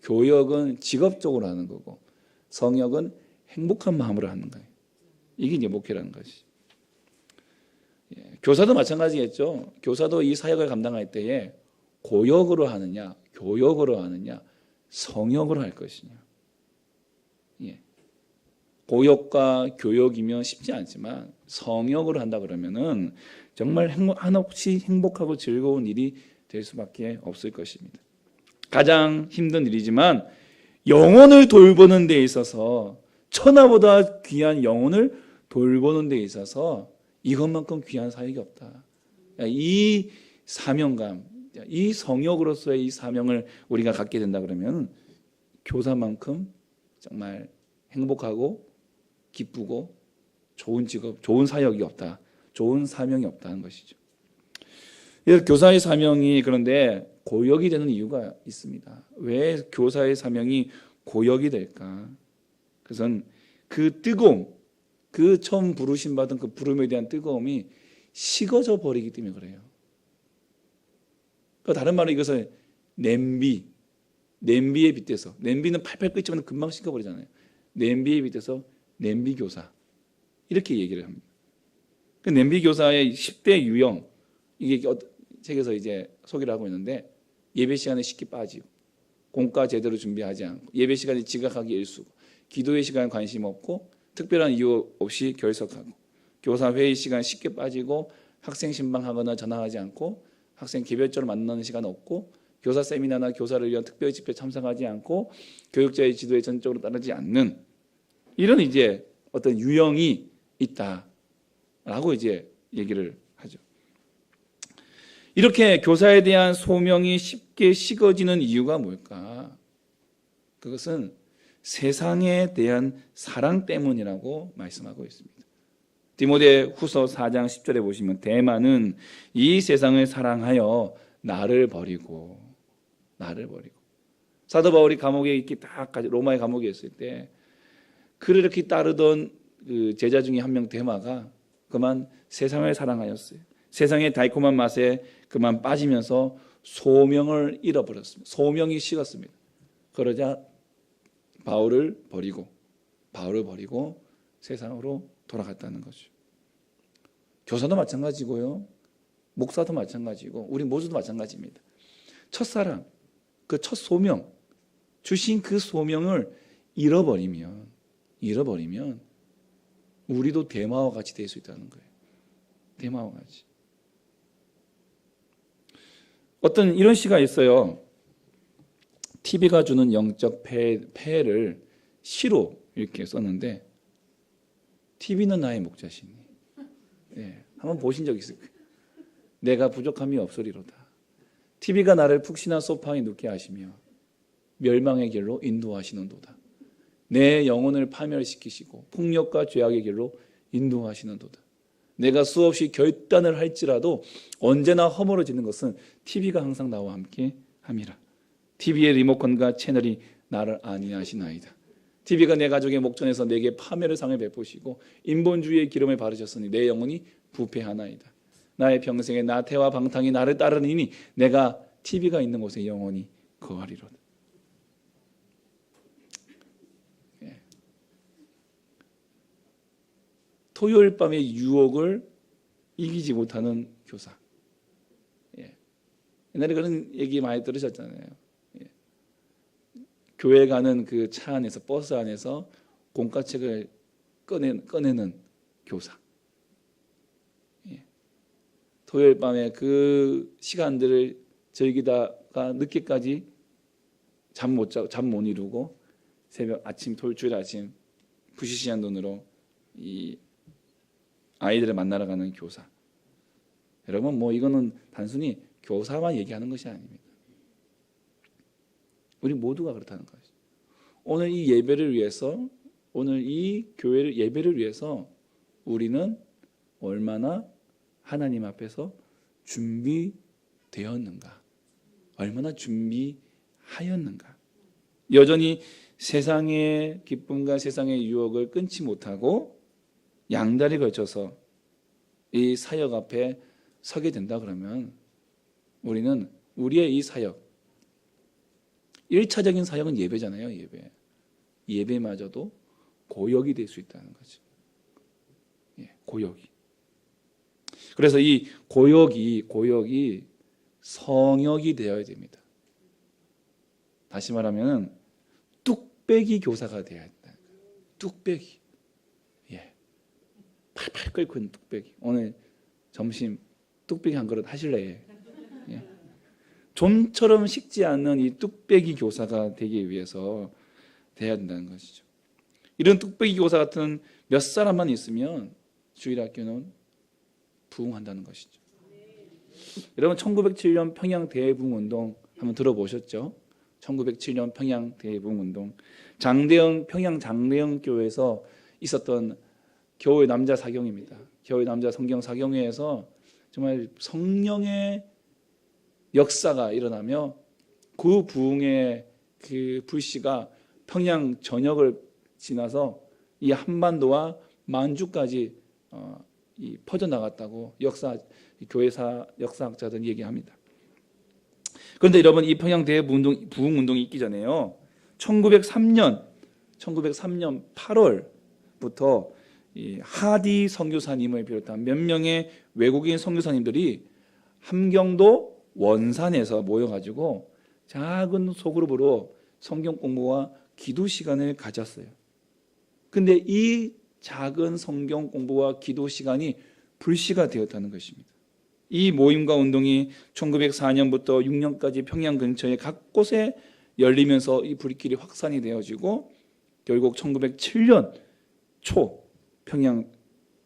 교역은 직업적으로 하는 거고, 성역은 행복한 마음으로 하는 거예요. 이게 이제 목회라는 것이. 교사도 마찬가지겠죠. 교사도 이 사역을 감당할 때에 고역으로 하느냐, 교역으로 하느냐, 성역으로 할 것이냐. 예. 고역과 교역이면 쉽지 않지만 성역으로 한다 그러면은 정말 한없이 행복하고 즐거운 일이 될 수밖에 없을 것입니다. 가장 힘든 일이지만 영혼을 돌보는 데 있어서 천하보다 귀한 영혼을 돌보는 데 있어서 이것만큼 귀한 사역이 없다. 이 사명감, 이 성역으로서의 이 사명을 우리가 갖게 된다 그러면 교사만큼 정말 행복하고 기쁘고 좋은 직업, 좋은 사역이 없다. 좋은 사명이 없다는 것이죠. 교사의 사명이 그런데 고역이 되는 이유가 있습니다. 왜 교사의 사명이 고역이 될까? 그것은 그 뜨거움, 그 처음 부르심 받은 그 부름에 대한 뜨거움이 식어져 버리기 때문에 그래요. 그러니까 다른 말로 이것을 냄비에 빗대서, 냄비는 팔팔 끓지만 금방 식어버리잖아요. 냄비에 빗대서 냄비 교사 이렇게 얘기를 합니다. 그 냄비 교사의 10대 유형 이게 책에서 이제 소개를 하고 있는데 예배 시간에 쉽게 빠지고 공과 제대로 준비하지 않고 예배 시간에 지각하기 일수고 기도의 시간에 관심 없고 특별한 이유 없이 결석하고 교사 회의 시간 쉽게 빠지고 학생 신방하거나 전화하지 않고 학생 개별적으로 만나는 시간 없고 교사 세미나나 교사를 위한 특별 집회 참석하지 않고 교육자의 지도에 전적으로 따르지 않는 이런 이제 어떤 유형이 있다라고 이제 얘기를 하죠. 이렇게 교사에 대한 소명이 쉽게 식어지는 이유가 뭘까? 그것은 세상에 대한 사랑 때문이라고 말씀하고 있습니다. 디모데 후서 4장 10절에 보시면 대만은 이 세상을 사랑하여 나를 버리고 사도 바울이 감옥에 이렇게 딱 로마의 감옥에 있을 때 그를 이렇게 따르던 그 제자 중에 한 명 데마가 그만 세상을 사랑하였어요. 세상의 달콤한 맛에 그만 빠지면서 소명을 잃어버렸습니다. 소명이 식었습니다. 그러자 바울을 버리고 세상으로 돌아갔다는 거죠. 교사도 마찬가지고요. 목사도 마찬가지고 우리 모두도 마찬가지입니다. 첫사랑, 그 첫 소명, 주신 그 소명을 잃어버리면 우리도 데마와 같이 될 수 있다는 거예요. 데마와 같이. 어떤 이런 시가 있어요. TV가 주는 영적 폐해를 시로 이렇게 썼는데 TV는 나의 목자시니. 예, 한번 보신 적 있을 거예요. 내가 부족함이 없으리로다. TV가 나를 푹신한 소파에 눕게 하시며 멸망의 길로 인도하시는도다. 내 영혼을 파멸시키시고 폭력과 죄악의 길로 인도하시는도다. 내가 수없이 결단을 할지라도 언제나 허물어지는 것은 TV가 항상 나와 함께 함이라. TV의 리모컨과 채널이 나를 안위하시나이다. TV가 내 가족의 목전에서 내게 파멸의 상을 베푸시고 인본주의의 기름을 바르셨으니 내 영혼이 부패하나이다. 나의 평생에 나태와 방탕이 나를 따르니 내가 TV가 있는 곳에 영원히 거하리로다. 예. 토요일 밤의 유혹을 이기지 못하는 교사. 예. 옛날에 그런 얘기 많이 들으셨잖아요. 예. 교회 가는 그 차 안에서 버스 안에서 공과책을 꺼내는 교사. 토요일 밤에 그 시간들을 즐기다가 늦게까지 잠 못 이루고 주일 아침 부시시한 돈으로 이 아이들을 만나러 가는 교사. 여러분 뭐 이거는 단순히 교사만 얘기하는 것이 아닙니다. 우리 모두가 그렇다는 것이죠. 오늘 이 예배를 위해서 오늘 이 교회를 예배를 위해서 우리는 얼마나 하나님 앞에서 준비되었는가? 얼마나 준비하였는가? 여전히 세상의 기쁨과 세상의 유혹을 끊지 못하고 양다리 걸쳐서 이 사역 앞에 서게 된다 그러면 우리는 우리의 이 사역 1차적인 사역은 예배잖아요. 예배마저도 고역이 될 수 있다는 거죠. 예, 고역이. 그래서 이 고역이 성역이 되어야 됩니다. 다시 말하면 뚝배기 교사가 되어야 된다. 뚝배기. 예. 팔팔 끓고 있는 뚝배기. 오늘 점심 뚝배기 한 그릇 하실래요? 예. 좀처럼 식지 않는 이 뚝배기 교사가 되기 위해서 돼야 된다는 것이죠. 이런 뚝배기 교사 같은 몇 사람만 있으면 주일학교는 부흥한다는 것이죠. 여러분 1907년 평양 대부흥운동 한번 들어보셨죠? 1907년 평양 대부흥운동 평양 장대영 교회에서 있었던 겨울 남자 사경입니다. 겨울 남자 성경 사경회에서 정말 성령의 역사가 일어나며 그 부흥의 그 불씨가 평양 전역을 지나서 이 한반도와 만주까지 퍼져나갔다고 교회사 역사학자들은 얘기합니다. 그런데 여러분 이 평양 대부흥운동이 있기 전에요. 1903년 8월부터 이 하디 선교사님을 비롯한 몇 명의 외국인 선교사님들이 함경도 원산에서 모여가지고 작은 소그룹으로 성경 공부와 기도 시간을 가졌어요. 근데 이 작은 성경 공부와 기도 시간이 불씨가 되었다는 것입니다. 이 모임과 운동이 1904년부터 6년까지 평양 근처에 각 곳에 열리면서 이 불길이 확산이 되어지고 결국 1907년 초 평양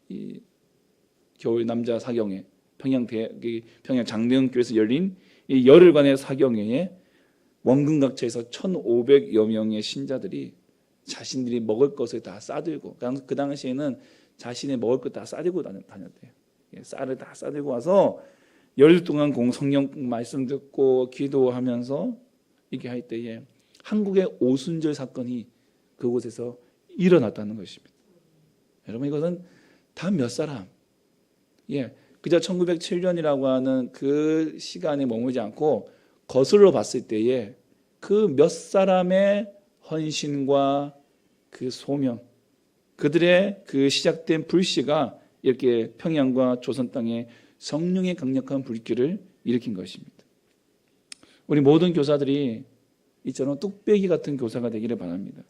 이 겨울 남자 사경회 평양 장대응교에서 열린 이 열흘간의 사경회에 원근각처에서 1,500여 명의 신자들이 자신들이 먹을 것을 다 싸들고, 그 당시에는 자신의 먹을 것 다 싸들고 다녔대요. 쌀을 다 싸들고 와서 열흘 동안 성경 말씀 듣고 기도하면서 이렇게 할 때에 한국의 오순절 사건이 그곳에서 일어났다는 것입니다. 여러분, 이것은 다 몇 사람, 그저 1907년이라고 하는 그 시간에 머물지 않고 거슬러 봤을 때에 그 몇 사람의 헌신과 그 소명, 그들의 그 시작된 불씨가 이렇게 평양과 조선 땅에 성령의 강력한 불길을 일으킨 것입니다. 우리 모든 교사들이 이처럼 뚝배기 같은 교사가 되기를 바랍니다.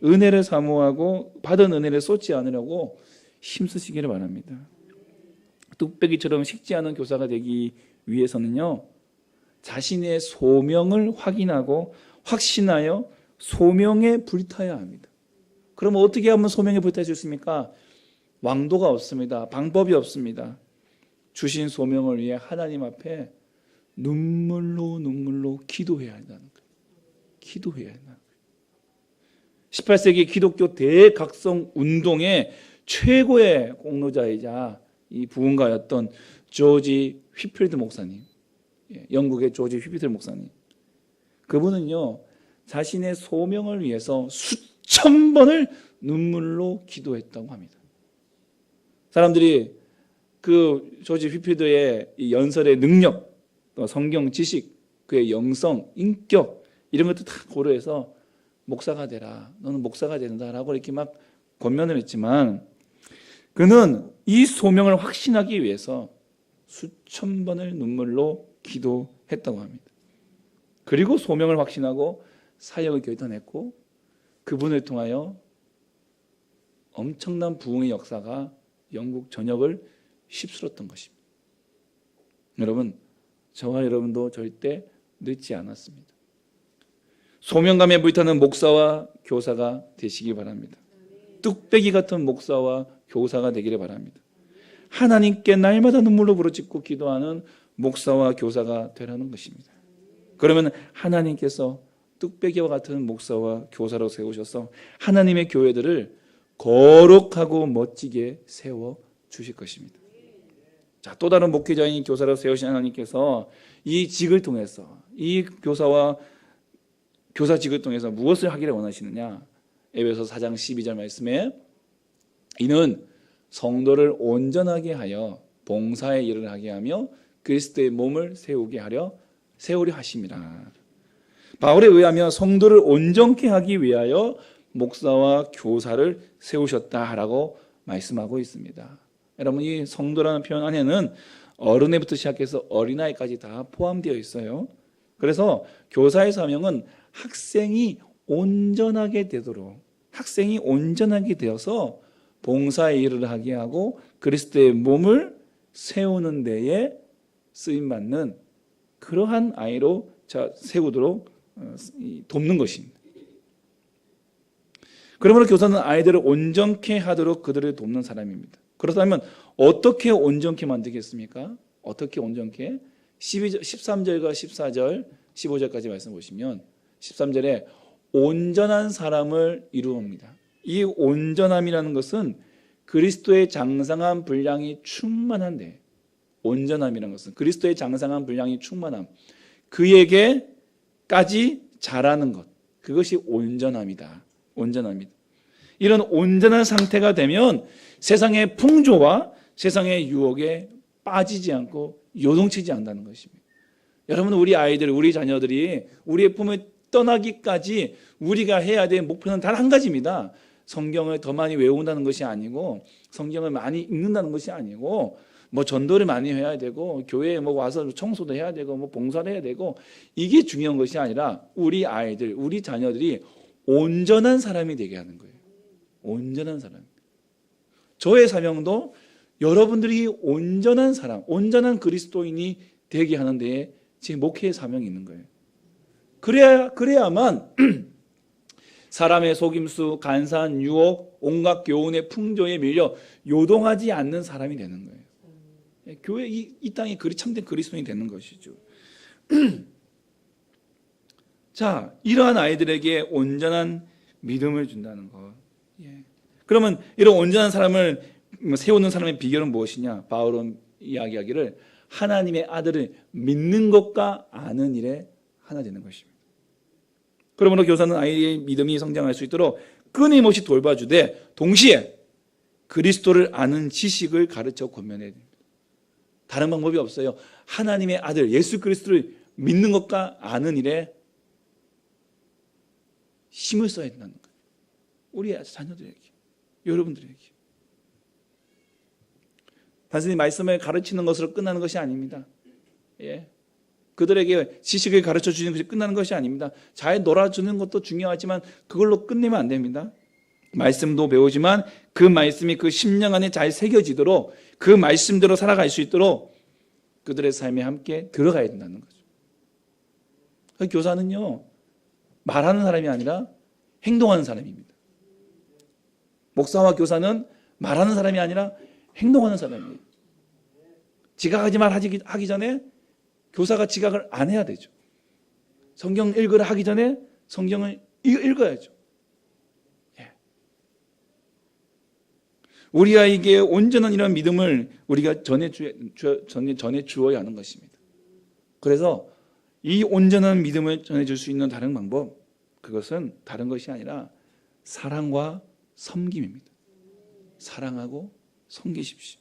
은혜를 사모하고 받은 은혜를 쏟지 않으려고 힘쓰시기를 바랍니다. 뚝배기처럼 식지 않은 교사가 되기 위해서는요, 자신의 소명을 확인하고 확신하여 소명에 불타야 합니다. 그러면 어떻게 하면 소명에 불탈 수 있습니까? 왕도가 없습니다. 방법이 없습니다. 주신 소명을 위해 하나님 앞에 눈물로 기도해야 한다는 거예요. 기도해야 한다는 거예요. 18세기 기독교 대각성 운동의 최고의 공로자이자 이 부흥가였던 조지 휘필드 목사님, 영국의 조지 휘필드 목사님, 그분은요 자신의 소명을 위해서 수천 번을 눈물로 기도했다고 합니다. 사람들이 그 조지 휘필드의 이 연설의 능력, 또 성경 지식, 그의 영성, 인격 이런 것들 다 고려해서 목사가 되라, 너는 목사가 된다라고 이렇게 막 권면을 했지만 그는 이 소명을 확신하기 위해서 수천 번을 눈물로 기도했다고 합니다. 그리고 소명을 확신하고 사역을 결단했고 그분을 통하여 엄청난 부흥의 역사가 영국 전역을 휩쓸었던 것입니다. 여러분, 저와 여러분도 절대 늦지 않았습니다. 소명감에 불타는 목사와 교사가 되시기 바랍니다. 뚝배기 같은 목사와 교사가 되기를 바랍니다. 하나님께 날마다 눈물로 부르짖고 기도하는 목사와 교사가 되라는 것입니다. 그러면 하나님께서 뚝배기와 같은 목사와 교사로 세우셔서 하나님의 교회들을 거룩하고 멋지게 세워 주실 것입니다. 자, 또 다른 목회자인 교사로 세우신 하나님께서 이 직을 통해서 이 교사와 교사직을 통해서 무엇을 하기를 원하시느냐? 에베소 4장 12절 말씀에 이는 성도를 온전하게 하여 봉사의 일을 하게 하며 그리스도의 몸을 세우려 하심이라. 바울에 의하면 성도를 온전케 하기 위하여 목사와 교사를 세우셨다라고 말씀하고 있습니다. 여러분, 이 성도라는 표현 안에는 어른애부터 시작해서 어린아이까지 다 포함되어 있어요. 그래서 교사의 사명은 학생이 온전하게 되도록, 학생이 온전하게 되어서 봉사의 일을 하게 하고 그리스도의 몸을 세우는 데에 쓰임받는 그러한 아이로 세우도록 돕는 것입니다. 그러므로 교사는 아이들을 온전케 하도록 그들을 돕는 사람입니다. 그렇다면 어떻게 온전케 만들겠습니까? 어떻게 온전케? 13절과 14절, 15절까지 말씀 보시면 13절에 온전한 사람을 이루옵니다. 이 온전함이라는 것은 그리스도의 장성한 분량이 충만한데, 온전함이라는 것은 그리스도의 장성한 분량이 충만함, 그에게까지 자라는 것, 그것이 온전함이다. 온전합니다. 이런 온전한 상태가 되면 세상의 풍조와 세상의 유혹에 빠지지 않고 요동치지 않는다는 것입니다. 여러분, 우리 아이들, 우리 자녀들이 우리의 품을 떠나기까지 우리가 해야 될 목표는 단 한 가지입니다. 성경을 더 많이 외운다는 것이 아니고, 성경을 많이 읽는다는 것이 아니고, 뭐 전도를 많이 해야 되고, 교회에 뭐 와서 청소도 해야 되고, 뭐 봉사를 해야 되고, 이게 중요한 것이 아니라 우리 아이들, 우리 자녀들이 온전한 사람이 되게 하는 거예요. 온전한 사람. 저의 사명도 여러분들이 온전한 사람, 온전한 그리스도인이 되게 하는 데에 제 목회의 사명이 있는 거예요. 그래야만 사람의 속임수, 간사한 유혹, 온갖 교훈의 풍조에 밀려 요동하지 않는 사람이 되는 거예요. 교회 이 땅에 참된 그리스도인이 되는 것이죠. 자, 이러한 아이들에게 온전한 믿음을 준다는 것. 그러면 이런 온전한 사람을 세우는 사람의 비결은 무엇이냐? 바울은 이야기하기를 하나님의 아들을 믿는 것과 아는 일에 하나 되는 것입니다. 그러므로 교사는 아이의 믿음이 성장할 수 있도록 끊임없이 돌봐주되 동시에 그리스도를 아는 지식을 가르쳐 권면해야 됩니다. 다른 방법이 없어요. 하나님의 아들 예수 그리스도를 믿는 것과 아는 일에 힘을 써야 된다는 거예요. 우리 자녀들에게, 여러분들에게. 단순히 말씀을 가르치는 것으로 끝나는 것이 아닙니다. 그들에게 지식을 가르쳐 주는 것이 끝나는 것이 아닙니다. 잘 놀아주는 것도 중요하지만 그걸로 끝내면 안 됩니다. 말씀도 배우지만 그 말씀이 그 심령 안에 잘 새겨지도록 그 말씀대로 살아갈 수 있도록 그들의 삶에 함께 들어가야 된다는 거죠. 교사는요, 말하는 사람이 아니라 행동하는 사람입니다. 목사와 교사는 말하는 사람이 아니라 행동하는 사람이에요. 지각하지 말 하기 전에 교사가 지각을 안 해야 되죠. 성경 읽으라 하기 전에 성경을 읽어야죠. 우리 아이에게 온전한 이런 믿음을 우리가 전해 주어야 하는 것입니다. 그래서 이 온전한 믿음을 전해줄 수 있는 다른 방법, 그것은 다른 것이 아니라 사랑과 섬김입니다. 사랑하고 섬기십시오.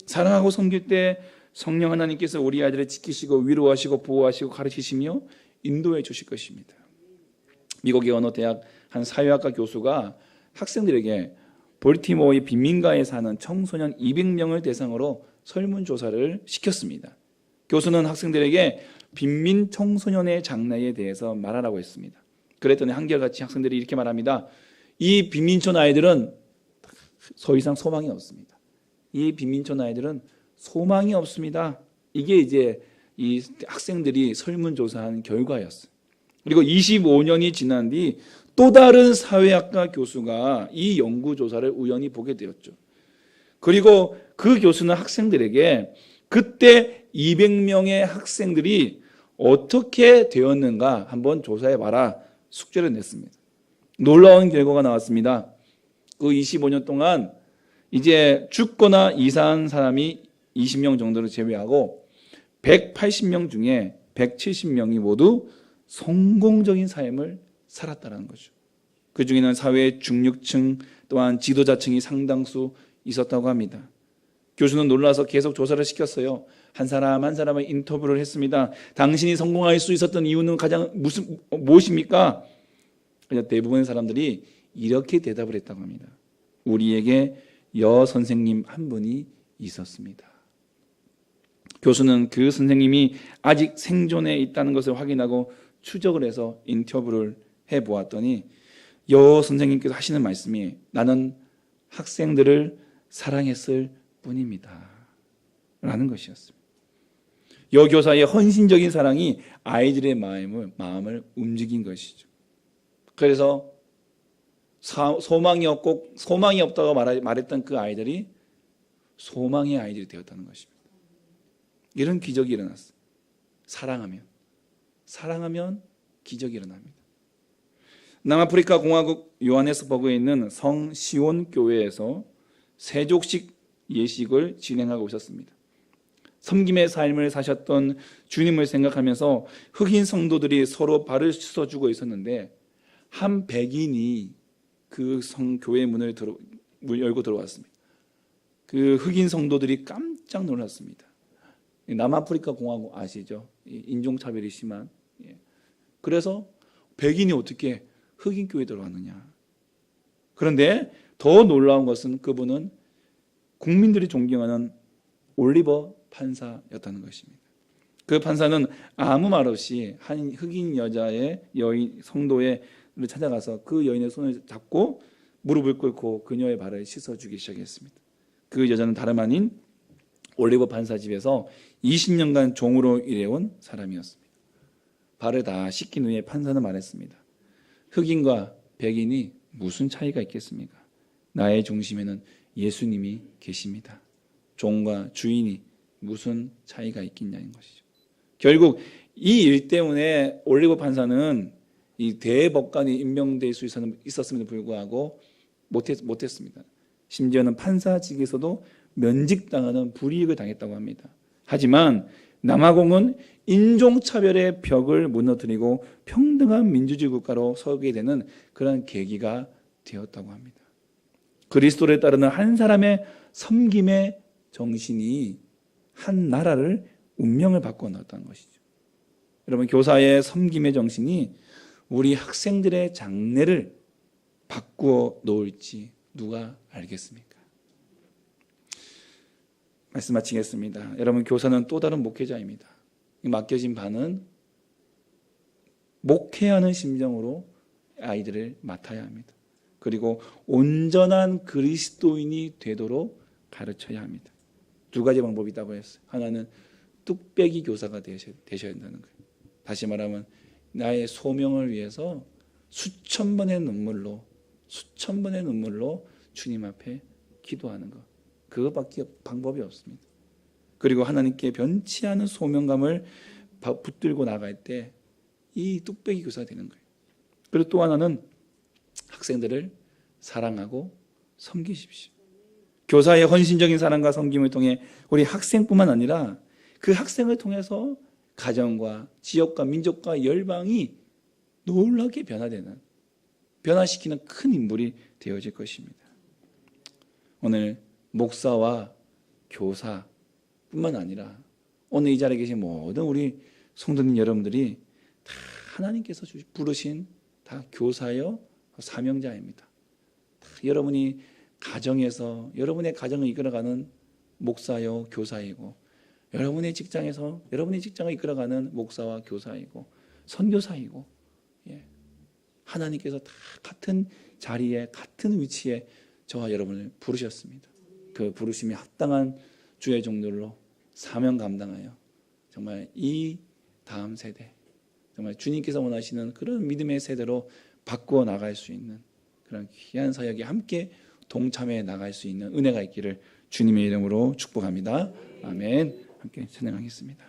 사랑하고 섬길 때 성령 하나님께서 우리 아이들을 지키시고 위로하시고 보호하시고 가르치시며 인도해 주실 것입니다. 미국의 어느 대학 한 사회학과 교수가 학생들에게 볼티모어의 빈민가에 사는 청소년 200명을 대상으로 설문조사를 시켰습니다. 교수는 학생들에게 빈민 청소년의 장래에 대해서 말하라고 했습니다. 그랬더니 한결같이 학생들이 이렇게 말합니다. 이 빈민촌 아이들은 더 이상 소망이 없습니다. 이 빈민촌 아이들은 소망이 없습니다. 이게 이제 이 학생들이 설문조사한 결과였어요. 그리고 25년이 지난 뒤 또 다른 사회학과 교수가 이 연구조사를 우연히 보게 되었죠. 그리고 그 교수는 학생들에게 그때 200명의 학생들이 어떻게 되었는가 한번 조사해봐라 숙제를 냈습니다. 놀라운 결과가 나왔습니다. 그 25년 동안 이제 죽거나 이사한 사람이 20명 정도를 제외하고 180명 중에 170명이 모두 성공적인 삶을 살았다는 거죠. 그 중에는 사회의 중력층 또한 지도자층이 상당수 있었다고 합니다. 교수는 놀라서 계속 조사를 시켰어요. 한 사람 한 사람을 인터뷰를 했습니다. 당신이 성공할 수 있었던 이유는 무엇입니까? 대부분의 사람들이 이렇게 대답을 했다고 합니다. 우리에게 선생님 한 분이 있었습니다. 교수는 그 선생님이 아직 생존해 있다는 것을 확인하고 추적을 해서 인터뷰를 해보았더니 선생님께서 하시는 말씀이 나는 학생들을 사랑했을 뿐입니다 라는 것이었습니다. 교사의 헌신적인 사랑이 아이들의 마음을 움직인 것이죠. 그래서 소망이 없다고 말했던 그 아이들이 소망의 아이들이 되었다는 것입니다. 이런 기적이 일어났어요. 사랑하면 기적이 일어납니다. 남아프리카 공화국 요하네스버그에 있는 성 시온 교회에서 세족식 예식을 진행하고 있었습니다. 섬김의 삶을 사셨던 주님을 생각하면서 흑인 성도들이 서로 발을 씻어주고 있었는데 한 백인이 그 교회 문을 열고 들어왔습니다. 그 흑인 성도들이 깜짝 놀랐습니다. 남아프리카 공화국 아시죠? 인종차별이 심한. 그래서 백인이 어떻게 흑인 교회에 들어왔느냐. 그런데 더 놀라운 것은 그분은 국민들이 존경하는 올리버 판사였다는 것입니다. 그 판사는 아무 말 없이 한 흑인 여인 성도를 찾아가서 그 여인의 손을 잡고 무릎을 꿇고 그녀의 발을 씻어주기 시작했습니다. 그 여자는 다름 아닌 올리브 판사 집에서 20년간 종으로 일해온 사람이었습니다. 발을 다 씻긴 후에 판사는 말했습니다. 흑인과 백인이 무슨 차이가 있겠습니까? 나의 중심에는 예수님이 계십니다. 종과 주인이 무슨 차이가 있겠냐는 것이죠. 결국 이 일 때문에 올리브 판사는 이 대법관이 임명될 수 있었음에도 불구하고 못했습니다. 심지어는 판사직에서도 면직당하는 불이익을 당했다고 합니다. 하지만 남아공은 인종차별의 벽을 무너뜨리고 평등한 민주주의 국가로 서게 되는 그런 계기가 되었다고 합니다. 그리스도를 따르는 한 사람의 섬김의 정신이 한 나라를 운명을 바꿔 놓았다는 것이죠. 여러분, 교사의 섬김의 정신이 우리 학생들의 장래를 바꾸어 놓을지 누가 알겠습니까? 말씀 마치겠습니다. 여러분, 교사는 또 다른 목회자입니다. 맡겨진 바는 목회하는 심정으로 아이들을 맡아야 합니다. 그리고 온전한 그리스도인이 되도록 가르쳐야 합니다. 두 가지 방법이 있다고 했어요. 하나는 뚝배기 교사가 되셔야 한다는 거예요. 다시 말하면 나의 소명을 위해서 수천 번의 눈물로 주님 앞에 기도하는 것. 그것밖에 방법이 없습니다. 그리고 하나님께 변치 않은 소명감을 붙들고 나갈 때 이 뚝배기 교사가 되는 거예요. 그리고 또 하나는 학생들을 사랑하고 섬기십시오. 교사의 헌신적인 사랑과 섬김을 통해 우리 학생뿐만 아니라 그 학생을 통해서 가정과 지역과 민족과 열방이 놀랍게 변화시키는 큰 인물이 되어질 것입니다. 오늘 목사와 교사뿐만 아니라 오늘 이 자리에 계신 모든 우리 성도님 여러분들이 다 하나님께서 부르신 다 교사여 사명자입니다. 다 여러분이 가정에서 여러분의 가정을 이끌어가는 목사여 교사이고, 여러분의 직장에서 여러분의 직장을 이끌어가는 목사와 교사이고 선교사이고, 하나님께서 다 같은 자리에 같은 위치에 저와 여러분을 부르셨습니다. 그 부르심이 합당한 주의 종들로 사명 감당하여 정말 이 다음 세대, 정말 주님께서 원하시는 그런 믿음의 세대로 바꾸어 나갈 수 있는 그런 귀한 사역에 함께 동참해 나갈 수 있는 은혜가 있기를 주님의 이름으로 축복합니다. 아멘. 함께 찬양하겠습니다.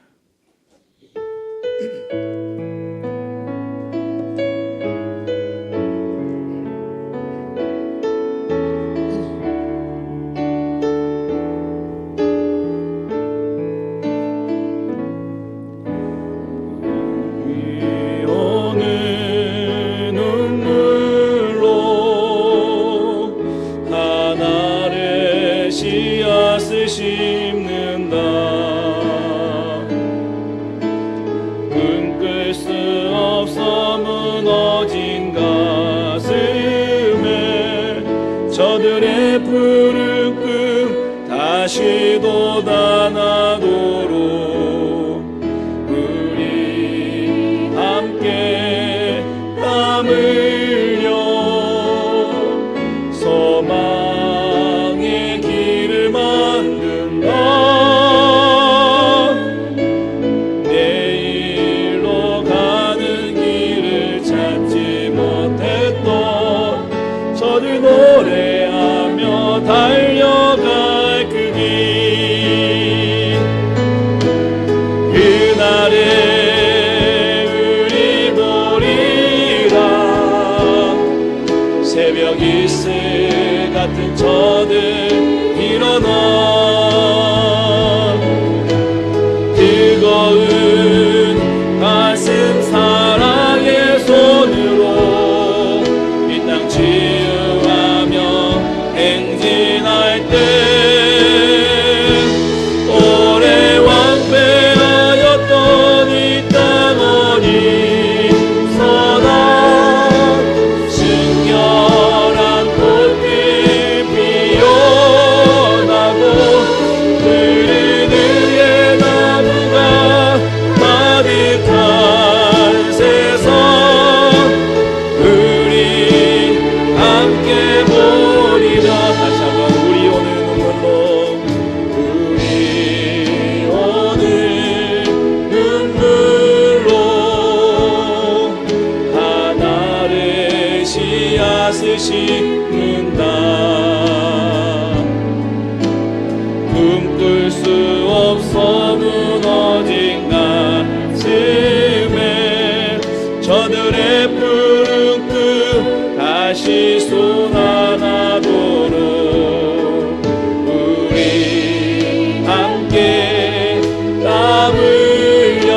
저들의 푸른 꿈 다시 돋아나도록 우리 함께 땀 흘려 소망의 길을 만든다. 내일로 가는 길을 찾지 못했던 저들 노래하며 달려갈 그 길, 그날에 우리 보리라. 새벽 이슬 같은 저들 일어나 뜨거운 가슴 사랑의 손으로 이 땅 치유하며 행진할 때 오래 왕래하였던 이 땅 어디서나 순결한 꽃들 피어나고 다스시는다. 꿈꿀 수 없어 무너진 가슴에 저들의 푸른 꿈 다시 솟아나도록 우리 함께 땀 흘려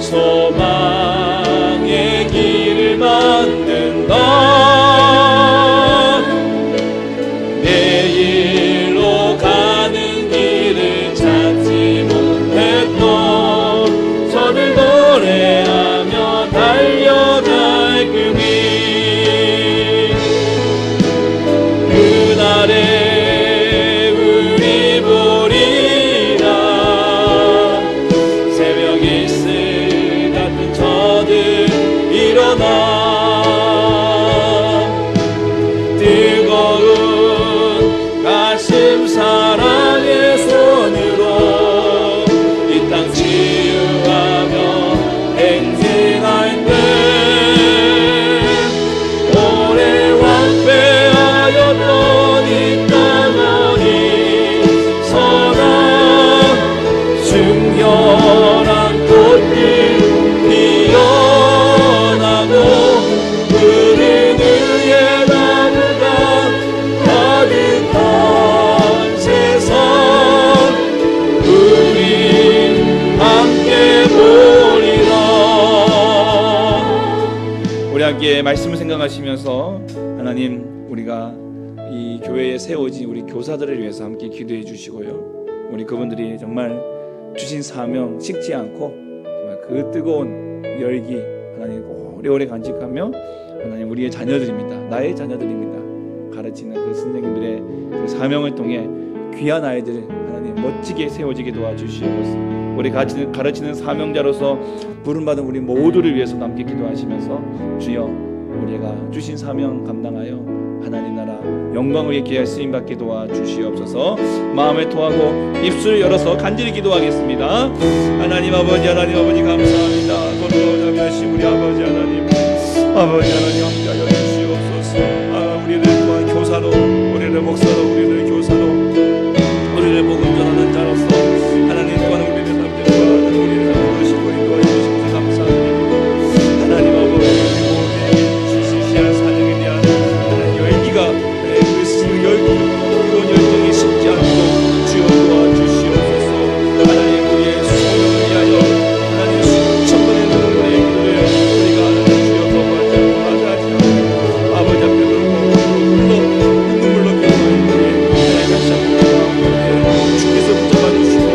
소망의 길을 만든다. 내일로 가는 길을 찾지 못했던 저들 노래하며 달려갈 그길 그날에 우리 보리라. 새벽 일슬 같은 저들 일어나 뜨거운 가슴 사랑의 손으로 이 땅 치유하며 행진할 때 오래 황폐하였던 이 땅원이 선한 순결한 꽃들 피어나고 푸른 위에 나무가 가득한 세상 우리 함께 보리라. 우리 함께 말씀을 생각하시면서 하나님 우리가 이 교회에 세워진 우리 교사들을 위해서 함께 기도해 주시고요. 우리 그분들이 정말 주신 사명 식지 않고 정말 그 뜨거운 열기 하나님 오래오래 간직하며 하나님 우리의 자녀들입니다. 나의 자녀들입니다. 가르치는 그 선생님들의 그 사명을 통해 귀한 아이들 하나님 멋지게 세워지게 도와주시옵소서. 우리 가르치는 사명자로서 부름받은 우리 모두를 위해서 함께 기도하시면서 주여 우리가 주신 사명 감당하여 하나님 나라 영광을 위해 쓰임받게 도와주시옵소서. 마음을 통하고 입술을 열어서 간절히 기도하겠습니다. 하나님 아버지 감사합니다. 거룩하신 우리 아버지 하나님 함께하여 주시옵소서. 우리를 또한 교사로 우리를 목사로 우리를 교사로 우리를 복음 전하는 자로서 하나님 또한 우리를 남들과 우리를 부르시고 인도하여 주셔서 감사합니다. 하나님 아버지 우리에게 주시한 사명에 대한 열기가 그 이런 열정이 식지 않고 주여 도와주시옵소서. 하나님 우리의 소명을 위하여 하나님 수천 번의 눈물의 기도를 우리가 주여 거부하지 않고 아버지 앞에 눈물로 기도하는 우리 다시 한번 주께서 붙잡아 주시고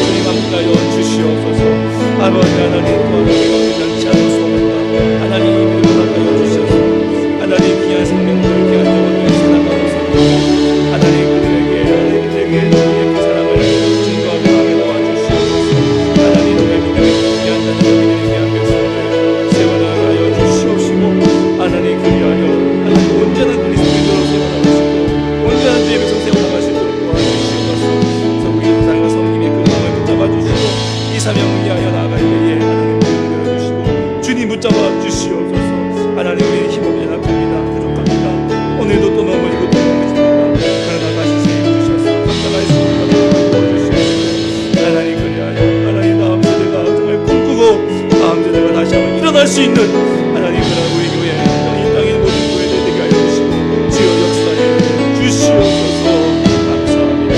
주님 함께하여 주시옵소서. 아버지 하나님 또한 우리가 괜찮지 않은 소망과 하나님 이 믿음을 함께하여 주셔서 하나님 귀한 생명들 귀한 영혼들을 사랑하면서 하나님 그들에게 그 사랑을 증거하며 하게 도와주시옵소서. 하나님 우리의 믿음의 귀한 자녀들에게 귀한 백성들 세워나가여 주시옵시고 하나님 그리하여 하나님 온전한 그리스도인으로 세워나가시고 온전한 주의 백성 세워나가시도록 도와주시옵소서. 우리 인상과 성김의 그 마음을 붙잡아 주시고 이 사명을 위하여 나아갈 때에 하나님 은혜를 주시고 주님 붙잡아 주시옵소서. 하나님 우리는 힘없이 약합니다. 부족합니다. 오늘도 또 넘어지고 또 넘어집니다. 그러나 다시 세워주셔서 감당할 수 있도록 도와주시옵소서. 하나님 그리하여 하나님 다음 세대가 정말 꿈꾸고 다음 세대가 다시 한번 일어날 수 있는 하나님 그런 우리 교회 이 땅의 모든 교회들 되게 하여 주시고 주여 역사해 주시옵소서. 감사합니다.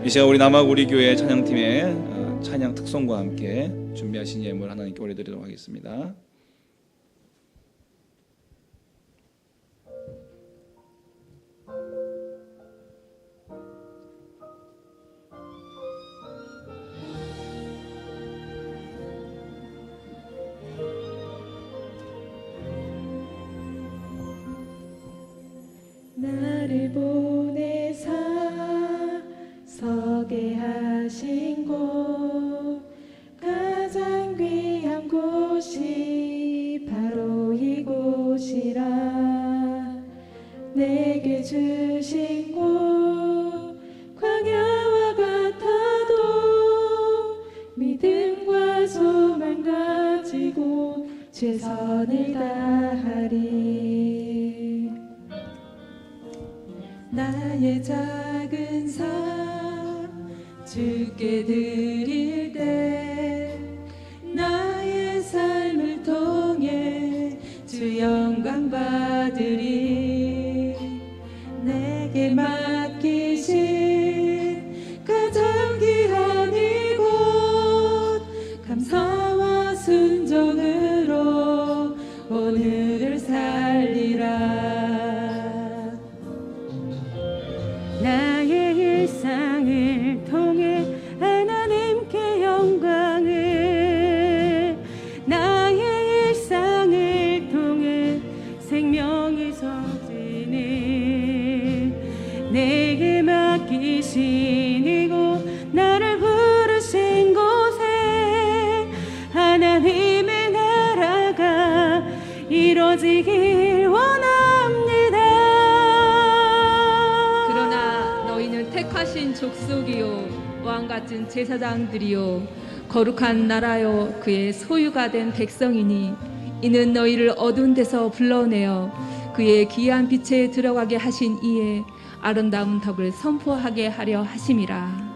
이 시간 우리 남학 우리 교회 찬양팀의 찬양 특송과 함께 준비하신 예물 하나님께 올려드리도록 하겠습니다. 나를 보내사 서게 하신 곳 가장 귀한 곳이 주께 드릴 때 나의 삶을 통해 주 영광 받으리. 내게 맡기신 가장 귀한 이곳 감사와 순종으로 오늘을 살리라. 나의 일상을 통해 하나님께 영광을, 나의 일상을 통해 생명이 솟으니 내게 맡기신 이곳 나를 부르신 곳에 하나님의 나라가 이루어지길 원합니다. 그러나 너희는 택하신 족속이요 왕같은 제사장들이요 거룩한 나라요 그의 소유가 된 백성이니 이는 너희를 어두운 데서 불러내어 그의 귀한 빛에 들어가게 하신 이의 아름다운 덕을 선포하게 하려 하심이라.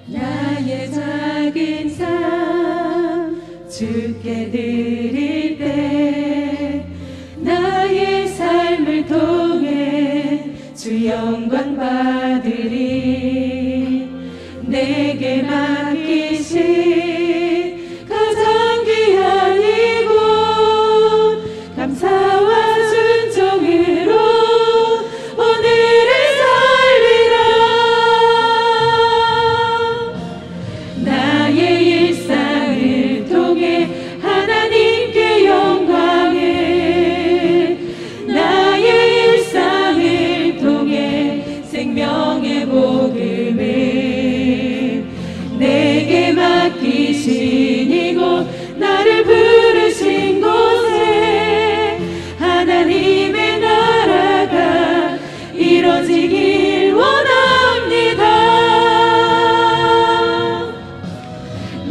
나의 작은 삶 주께 드릴 때 나의 삶을 통해 주 영광 받으리. 내게 맡기신 가장 귀한 이곳 감사와 순종으로 오늘을 살리라. 나의 일상을 통해 하나님께 영광을, 나의 일상을 통해 생명의 복음을 내게 맡기신 이곳 나를 부르신 곳에 하나님의 나라가 이루어지길 원합니다.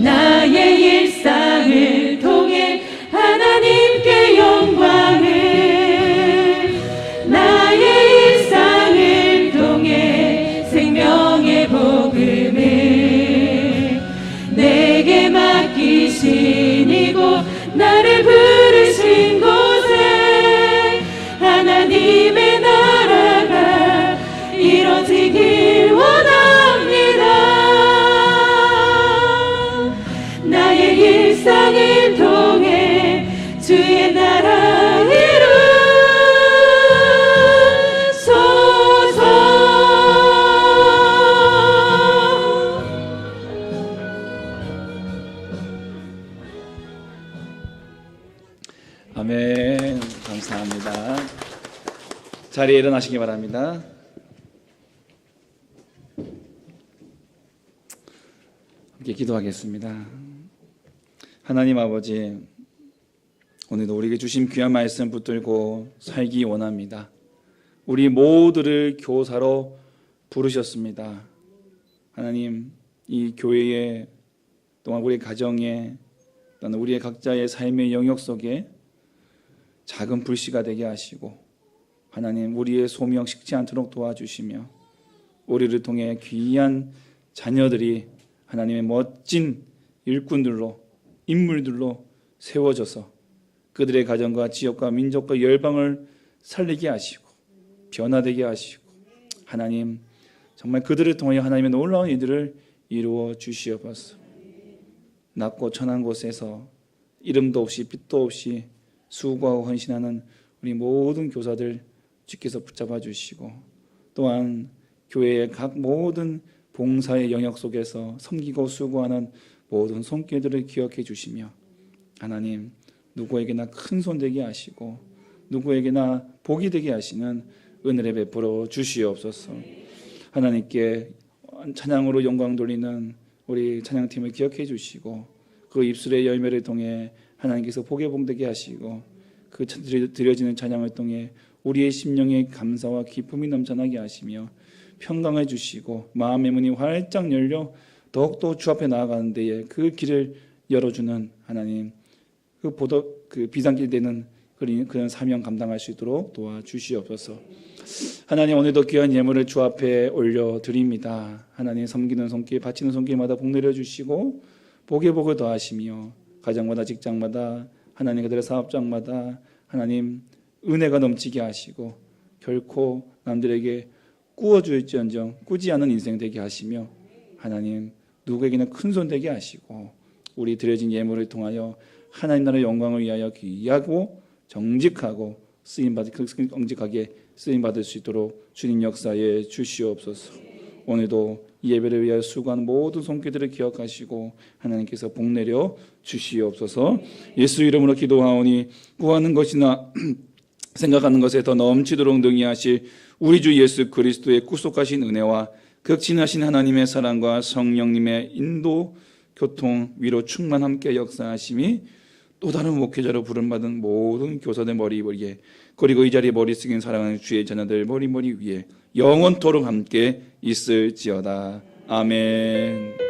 나의 일상을 통해 하나님께 영광을, 나의 일상을 통해 생명의 복음을 내게 맡기신 이곳 나를 부르신 곳에 하나님의 나라가 이루어지길 원합니다. 나의 일상을 통해 주의 나라 이루소서. 아멘. 감사합니다. 자리에 일어나시기 바랍니다. 함께 기도하겠습니다. 하나님 아버지, 오늘도 우리에게 주신 귀한 말씀 붙들고 살기 원합니다. 우리 모두를 교사로 부르셨습니다. 하나님, 이 교회에 또한 우리 가정에 또는 우리의 각자의 삶의 영역 속에 작은 불씨가 되게 하시고 하나님 우리의 소명 식지 않도록 도와주시며 우리를 통해 귀한 자녀들이 하나님의 멋진 일꾼들로 인물들로 세워져서 그들의 가정과 지역과 민족과 열방을 살리게 하시고 변화되게 하시고 하나님 정말 그들을 통해 하나님의 놀라운 일들을 이루어 주시옵소서. 낮고 천한 곳에서 이름도 없이 빛도 없이 수고하고 헌신하는 우리 모든 교사들 주께서 붙잡아 주시고 또한 교회의 각 모든 봉사의 영역 속에서 섬기고 수고하는 모든 손길들을 기억해 주시며 하나님 누구에게나 큰 손 되게 하시고 누구에게나 복이 되게 하시는 은혜를 베풀어 주시옵소서. 하나님께 찬양으로 영광 돌리는 우리 찬양팀을 기억해 주시고 그 입술의 열매를 통해 하나님께서 복에 복되게 하시고 그 드려지는 찬양을 통해 우리의 심령에 감사와 기쁨이 넘쳐나게 하시며 평강을 주시고 마음의 문이 활짝 열려 더욱더 주 앞에 나아가는 데에 그 길을 열어주는 하나님, 그 비상길 되는 그런 사명 감당할 수 있도록 도와주시옵소서. 하나님, 오늘도 귀한 예물을 주 앞에 올려드립니다. 하나님, 섬기는 손길, 바치는 손길마다 복 내려주시고 복에 복을 더하시며 가정마다 직장마다 하나님 그들의 사업장마다 하나님 은혜가 넘치게 하시고 결코 남들에게 꾸어줄지언정 꾸지 않은 인생 되게 하시며 하나님 누구에게는 큰손 되게 하시고 우리 드려진 예물을 통하여 하나님 나라의 영광을 위하여 귀하고 정직하고 정직하게 쓰임받을 수 있도록 주님 역사에 주시옵소서. 오늘도 이 예배를 위하여 수고한 모든 손길들을 기억하시고 하나님께서 복 내려 주시옵소서. 예수 이름으로 기도하오니 구하는 것이나 생각하는 것에 더 넘치도록 능히 하실 우리 주 예수 그리스도의 구속하신 은혜와 극진하신 하나님의 사랑과 성령님의 인도, 교통, 위로 충만 함께 역사하심이 또 다른 목회자로 부름받은 모든 교사들 머리 위에 그리고 이 자리에 머리 숙인 사랑하는 주의 자녀들 머리 위에 영원토록 함께 있을지어다. 아멘.